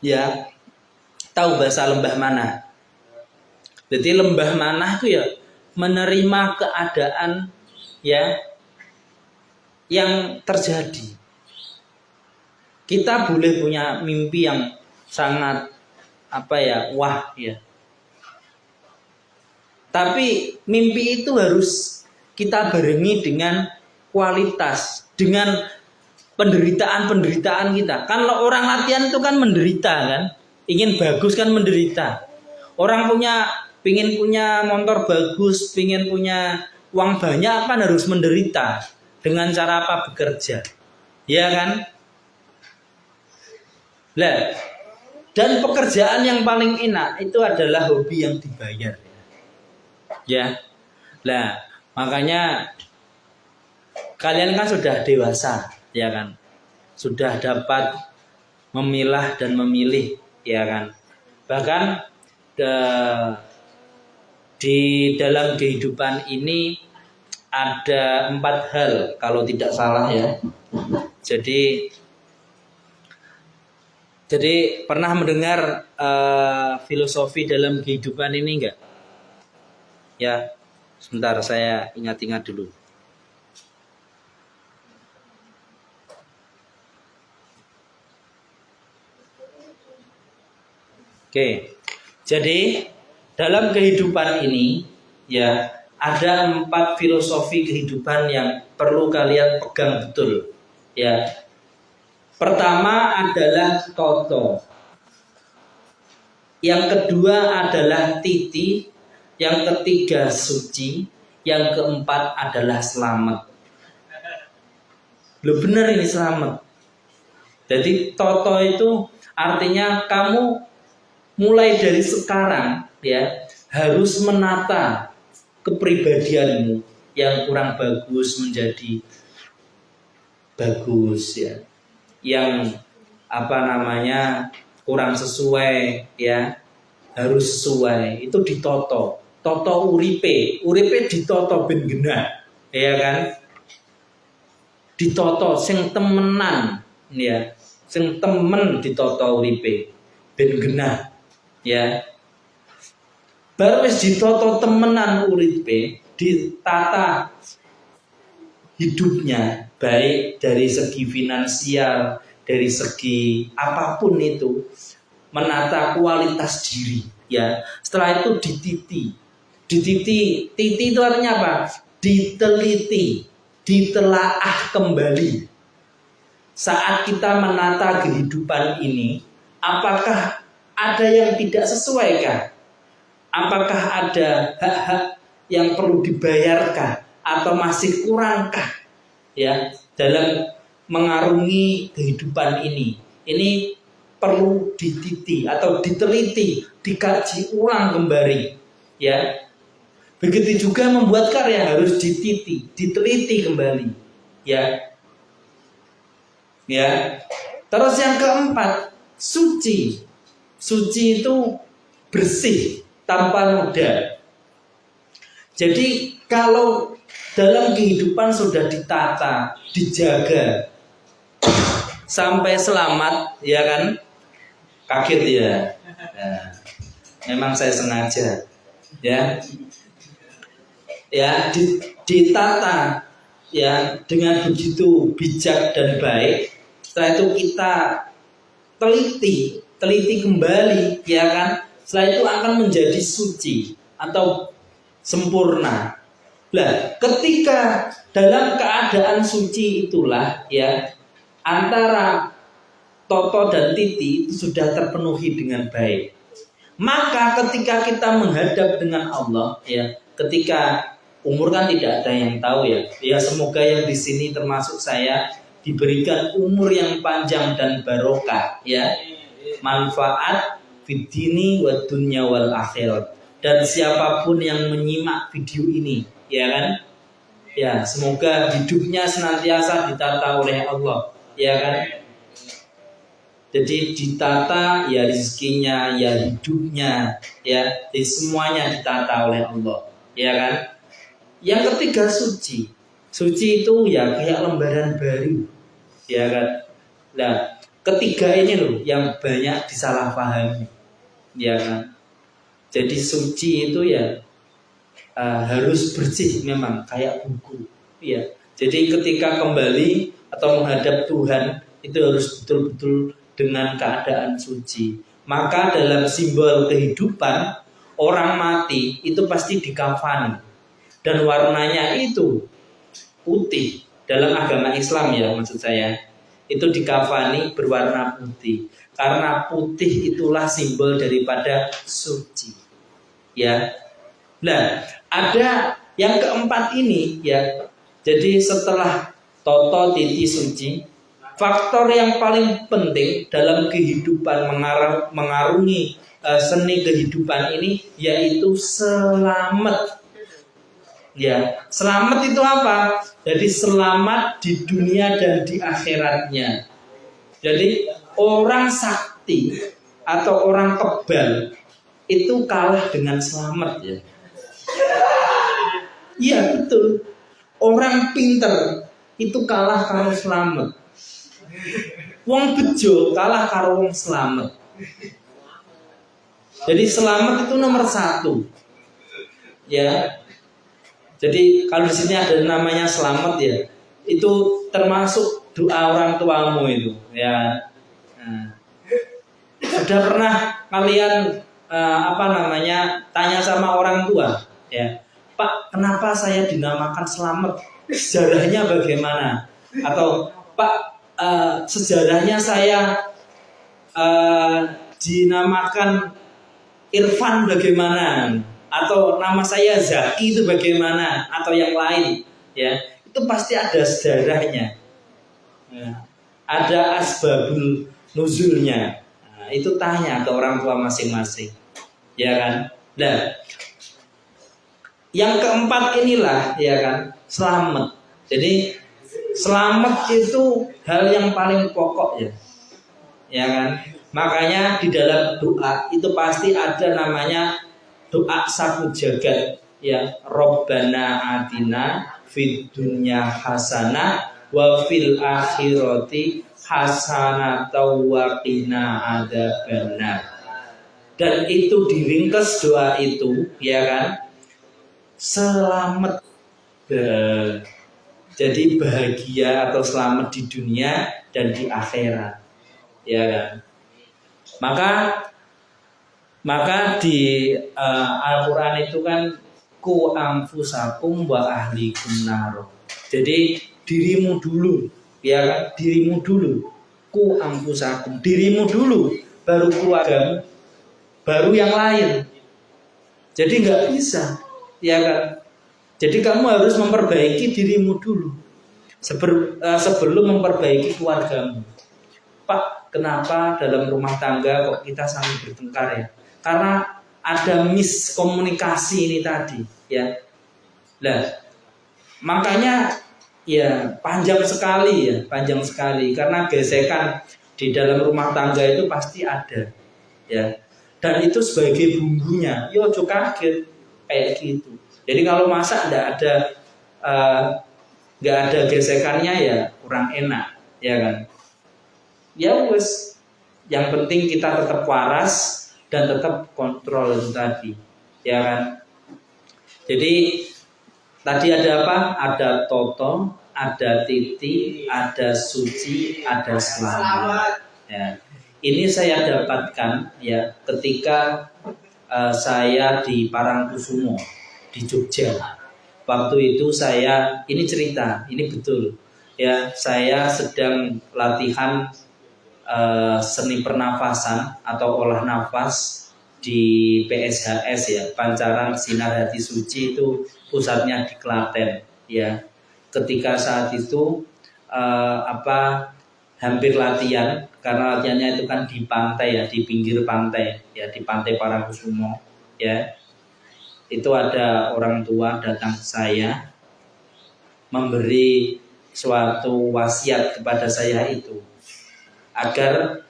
Speaker 1: ya, tahu bahasa lembah manah? Jadi lembah manah itu, ya, menerima keadaan, ya, yang terjadi. Kita boleh punya mimpi yang sangat wah, ya. Tapi mimpi itu harus kita barengi dengan kualitas, dengan penderitaan kita. Kan orang latihan itu kan menderita, kan? Ingin bagus kan menderita. Orang pingin punya motor bagus, pingin punya uang banyak, kan harus menderita. Dengan cara apa? Bekerja. Ya kan? Nah, dan pekerjaan yang paling enak itu adalah hobi yang dibayar. Ya. Nah, makanya kalian kan sudah dewasa, ya kan? Sudah dapat memilah dan memilih, ya kan? Bahkan di dalam kehidupan ini ada 4 hal kalau tidak salah, ya. Jadi pernah mendengar filosofi dalam kehidupan ini enggak? Ya, sebentar saya ingat-ingat dulu. Oke, jadi dalam kehidupan ini, ya, ada 4 filosofi kehidupan yang perlu kalian pegang betul, ya. Pertama adalah toto, yang kedua adalah titi, yang ketiga suci, yang keempat adalah selamat. Loh, benar ini selamat. Jadi toto itu artinya kamu mulai dari sekarang, ya, harus menata kepribadianmu yang kurang bagus menjadi bagus ya, yang kurang sesuai ya, harus sesuai, itu ditoto. Toto uripe ditoto ben genah, ya kan? Ditoto sing temenan ya, sing temen ditoto uripe ben genah ya. Baru wis ditoto temenan uripe, ditata hidupnya, baik dari segi finansial, dari segi apapun itu, menata kualitas diri ya. Setelah itu titi itu artinya apa? Diteliti, ditelaah kembali. Saat kita menata kehidupan ini, apakah ada yang tidak sesuai kah? Apakah ada hak-hak yang perlu dibayarkah atau masih kurangkah ya dalam mengarungi kehidupan ini? Ini perlu dititi atau diteliti, dikaji ulang kembali ya. Begitu juga membuat karya harus dititi, diteliti kembali ya. Ya. Terus yang keempat, suci. Suci itu bersih, tanpa noda. Jadi kalau dalam kehidupan sudah ditata, dijaga sampai selamat, ya kan? Kaget ya. Nah, memang saya sengaja, ya. Ya, ditata ya dengan begitu bijak dan baik. Setelah itu kita teliti kembali, ya kan? Setelah itu akan menjadi suci atau sempurna. Nah, ketika dalam keadaan suci itulah ya, antara toto dan titi sudah terpenuhi dengan baik. Maka ketika kita menghadap dengan Allah ya, ketika umur kan tidak ada yang tahu ya. Ya semoga yang di sini termasuk saya diberikan umur yang panjang dan barokah ya. Manfaat fidini wa dunya wal akhirat. Dan siapapun yang menyimak video ini, ya kan? Ya, semoga hidupnya senantiasa ditata oleh Allah, ya kan? Jadi ditata ya rezekinya, ya hidupnya, ya, jadi semuanya ditata oleh Allah, ya kan? Yang ketiga suci. Suci itu ya kayak lembaran baru, ya kan? Nah, ketiga ini loh yang banyak disalahpahami, ya kan? Jadi suci itu ya harus bersih memang kayak buku, ya. Jadi ketika kembali atau menghadap Tuhan itu harus betul-betul dengan keadaan suci. Maka dalam simbol kehidupan orang mati itu pasti dikafani dan warnanya itu putih. Dalam agama Islam ya maksud saya, itu dikafani berwarna putih. Karena putih itulah simbol daripada suci. Ya. Nah, ada yang keempat ini ya. Jadi setelah toto titi suci, faktor yang paling penting dalam kehidupan mengarungi seni kehidupan ini yaitu selamat. Ya, selamat itu apa? Jadi selamat di dunia dan di akhiratnya. Jadi orang sakti atau orang kebal itu kalah dengan selamat ya. Iya betul. Orang pinter itu kalah karo selamat. Wong bejo kalah karo wong selamat. Jadi selamat itu nomor 1. Ya. Jadi kalau di sini ada namanya selamat ya, itu termasuk doa orang tuamu itu ya. Nah, sudah pernah kalian tanya sama orang tua ya, Pak, kenapa saya dinamakan selamat? Sejarahnya bagaimana? Atau Pak, sejarahnya saya dinamakan Irfan bagaimana? Atau nama saya Zaki itu bagaimana? Atau yang lain ya, itu pasti ada sejarahnya ya. Ada asbabul nuzulnya. Nah, itu tanya ke orang tua masing-masing, ya kan? Nah, yang keempat inilah, ya kan, selamat. Jadi Selamat itu hal yang paling pokok ya. Ya kan? Makanya di dalam doa itu pasti ada namanya doa satu jagat ya. Robbana atina fid dunya hasanah wa fil akhirati hasanah wa qina adzabannar. Dan itu diringkas doa itu ya kan, selamat jadi bahagia atau selamat di dunia dan di akhirat ya kan. Maka di Al-Quran itu kan ku anfusakum wa ahlikum naro. Jadi dirimu dulu ya kan, dirimu dulu. Ku anfusakum, dirimu dulu, baru keluargamu, baru yang lain. Jadi nggak bisa ya kan. Jadi kamu harus memperbaiki dirimu dulu sebelum memperbaiki keluargamu. Pak, kenapa dalam rumah tangga kok kita saling bertengkar ya? Karena ada miskomunikasi ini tadi ya. Nah, makanya ya panjang sekali karena gesekan di dalam rumah tangga itu pasti ada ya. Dan itu sebagai bumbunya, yo juga kaget kayak gitu. Jadi kalau masak nggak ada gesekannya ya kurang enak ya kan. Ya wes, yang penting kita tetap waras dan tetap kontrol itu tadi ya kan. Jadi tadi ada apa? Ada Toto, ada Titi, ada Suci, ada Selamat ya. Ini saya dapatkan ya ketika saya di Parangkusumo di Jogja. Waktu itu saya, ini cerita, ini betul ya, saya sedang latihan seni pernafasan atau olah nafas di PSHS ya, Pancaran Sinar Hati Suci, itu pusatnya di Klaten ya. Ketika saat itu hampir latihan, karena latihannya itu kan di pantai ya, di pinggir pantai ya, di Pantai Parangkusumo ya. Itu ada orang tua datang ke saya memberi suatu wasiat kepada saya itu, agar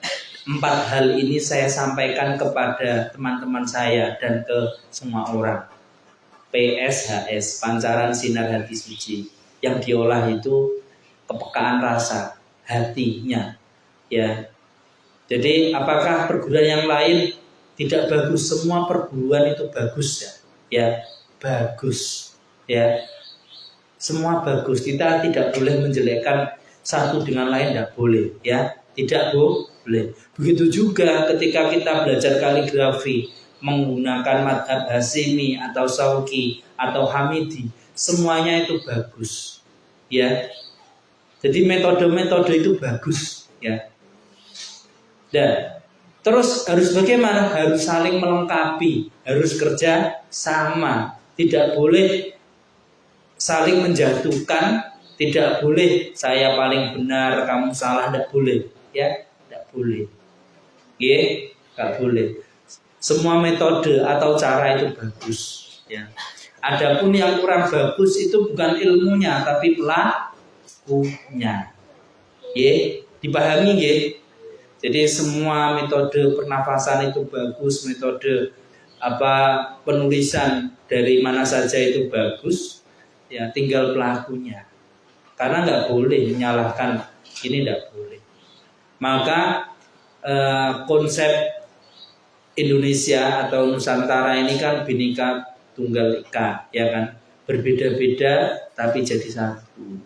Speaker 1: 4 hal ini saya sampaikan kepada teman-teman saya dan ke semua orang. PSHS, Pancaran Sinar Hati Suci, yang diolah itu kepekaan rasa hatinya ya. Jadi apakah perguruan yang lain tidak bagus? Semua perguruan itu bagus ya, bagus ya, semua bagus. Kita tidak boleh menjelekkan satu dengan lain, tidak boleh ya, tidak boleh. Begitu juga ketika kita belajar kaligrafi menggunakan madhab Hasimi atau Sauki atau Hamidi, semuanya itu bagus ya. Jadi metode-metode itu bagus ya. Dan terus harus bagaimana? Harus saling melengkapi, harus kerja sama, tidak boleh saling menjatuhkan, tidak boleh saya paling benar kamu salah, tidak boleh ya, tidak boleh ya, tidak boleh. Semua metode atau cara itu bagus ya. Adapun yang kurang bagus itu bukan ilmunya tapi pelakunya ya, dipahami ya. Jadi semua metode pernafasan itu bagus, metode penulisan dari mana saja itu bagus ya, tinggal pelakunya. Karena nggak boleh menyalahkan, ini nggak boleh. Maka konsep Indonesia atau Nusantara ini kan Bhinneka Tunggal Ika ya kan, berbeda-beda tapi jadi satu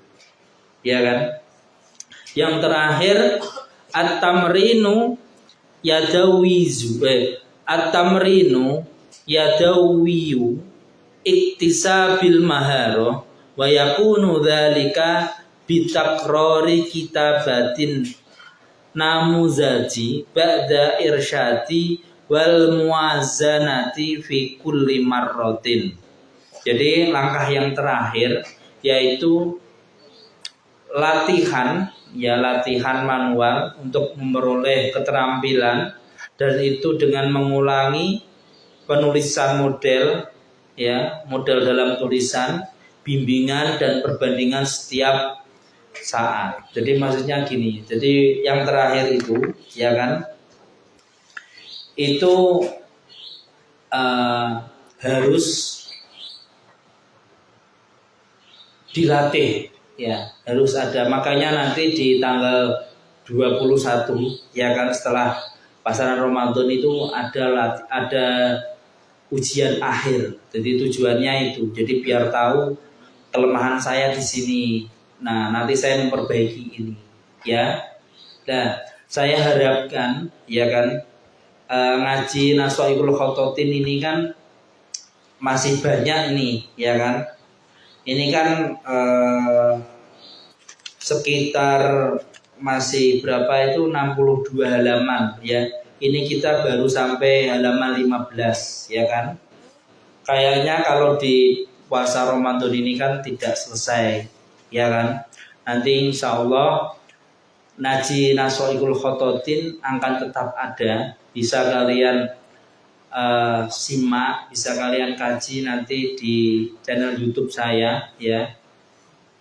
Speaker 1: ya kan. Yang terakhir At-tamrinu yadawiyu iktisabil maharo wa yakunu dzalika bitakrori kitabatin namuzaji ba'da irsyati wal muwazanati fi kulli marratin. Jadi langkah yang terakhir yaitu latihan manual untuk memperoleh keterampilan, dan itu dengan mengulangi penulisan model dalam tulisan, bimbingan dan perbandingan setiap saat. Jadi maksudnya gini, jadi yang terakhir itu ya kan, itu harus dilatih ya, harus ada. Makanya nanti di tanggal 21 ya kan, setelah pasaran Ramadan itu ada ujian akhir. Jadi tujuannya itu, jadi biar tahu kelemahan saya di sini. Nah, nanti saya memperbaiki ini ya. Nah, saya harapkan ya kan, ngaji Naswaibul Khototin ini kan masih banyak ini ya kan. Ini kan sekitar masih berapa itu, 62 halaman ya. Ini kita baru sampai halaman 15 ya kan. Kayaknya kalau di puasa Ramadan ini kan tidak selesai ya kan. Nanti insya Allah Ngaji Naswaibul Khototin akan tetap ada. Bisa kalian simak, bisa kalian kaji nanti di channel YouTube saya ya.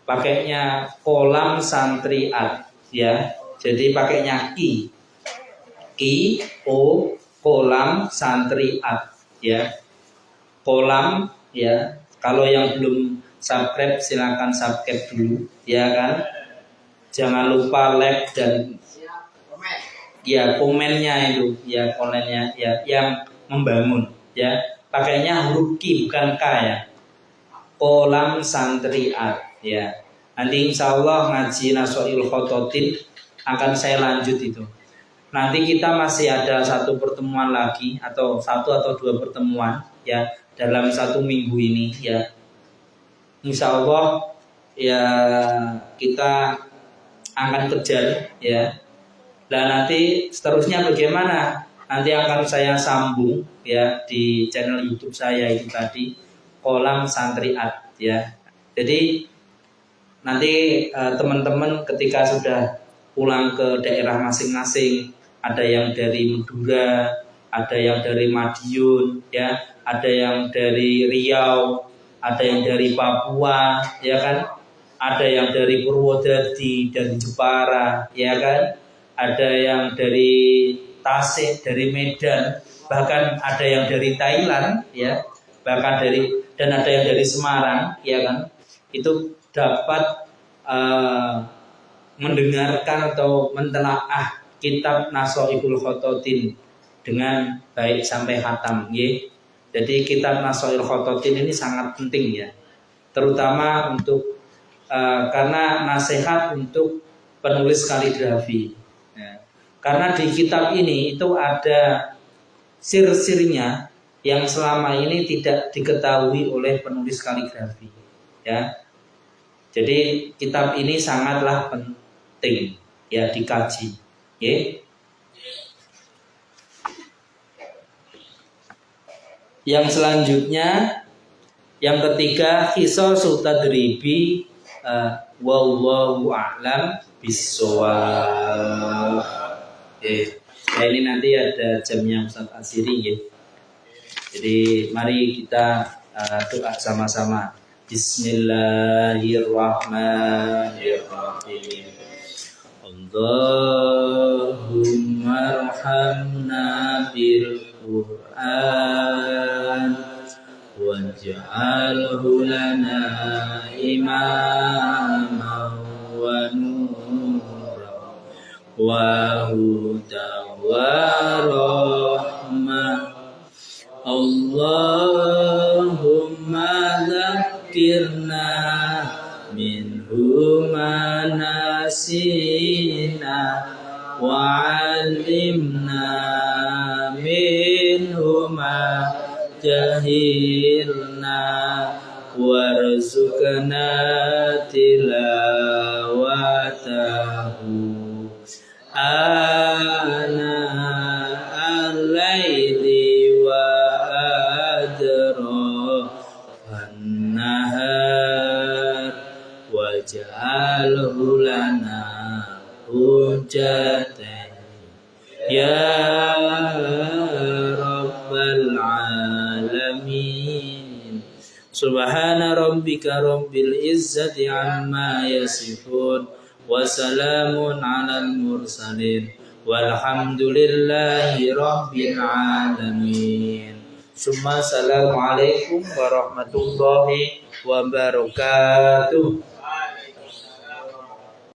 Speaker 1: Pakainya Kolam Santri Art ya. Jadi pakainya Kolam Santri Art ya. Kolam ya. Kalau yang belum subscribe silakan subscribe dulu ya kan. Jangan lupa like dan ya komennya itu ya, komennya ya yang membangun ya. Pakainya huruf Q bukan K ya. Kolam Santri Art ya. Nanti insya Allah ngaji Naswaibul Khototin akan saya lanjut itu. Nanti kita masih ada satu pertemuan lagi atau dua pertemuan ya dalam 1 minggu ini ya. Insya Allah ya kita akan kejar ya. Dan nanti seterusnya bagaimana? Nanti akan saya sambung ya di channel YouTube saya itu tadi, Kolam Santri Art ya. Jadi nanti teman-teman ketika sudah pulang ke daerah masing-masing, ada yang dari Madura, ada yang dari Madiun ya, ada yang dari Riau, ada yang dari Papua ya kan, ada yang dari Purwodadi, dari Jepara ya kan, ada yang dari Tasik, dari Medan, bahkan ada yang dari Thailand ya, bahkan dan ada yang dari Semarang ya kan. Itu dapat mendengarkan atau mentelaah kitab Naswaibul Khototin dengan baik sampai khatam ya. Jadi kitab Naswaibul Khototin ini sangat penting ya, terutama untuk karena nasihat untuk penulis kaligrafi ya. Karena di kitab ini itu ada sir-sirnya yang selama ini tidak diketahui oleh penulis kaligrafi ya. Jadi kitab ini sangatlah penting ya dikaji ya. Yang selanjutnya, yang ketiga, Qisasu Tadribi, wallahu a'lam bissawab. Nah ini nanti ada jamnya Ustaz Asiri ya. Jadi mari kita doa sama-sama. Bismillahirrahmanirrahim. Allahumma arhamna bil Qur'an waj'alhu lana imaman wa nuran wa hudan wa rahmah. Allahumma dzakirna minhu ma nasina wa 'allimna minhu ma jahilna warzuqna tilawatahu ana al-laili wa adrafan nahar waj'alhu lana hujjatan ya rabbal alamin. Subhana rabbika rabbil izzati amma yasifun wa salamun alal mursalin walhamdulillahi rabbil alamin. Assalamualaikum warahmatullahi wabarakatuh.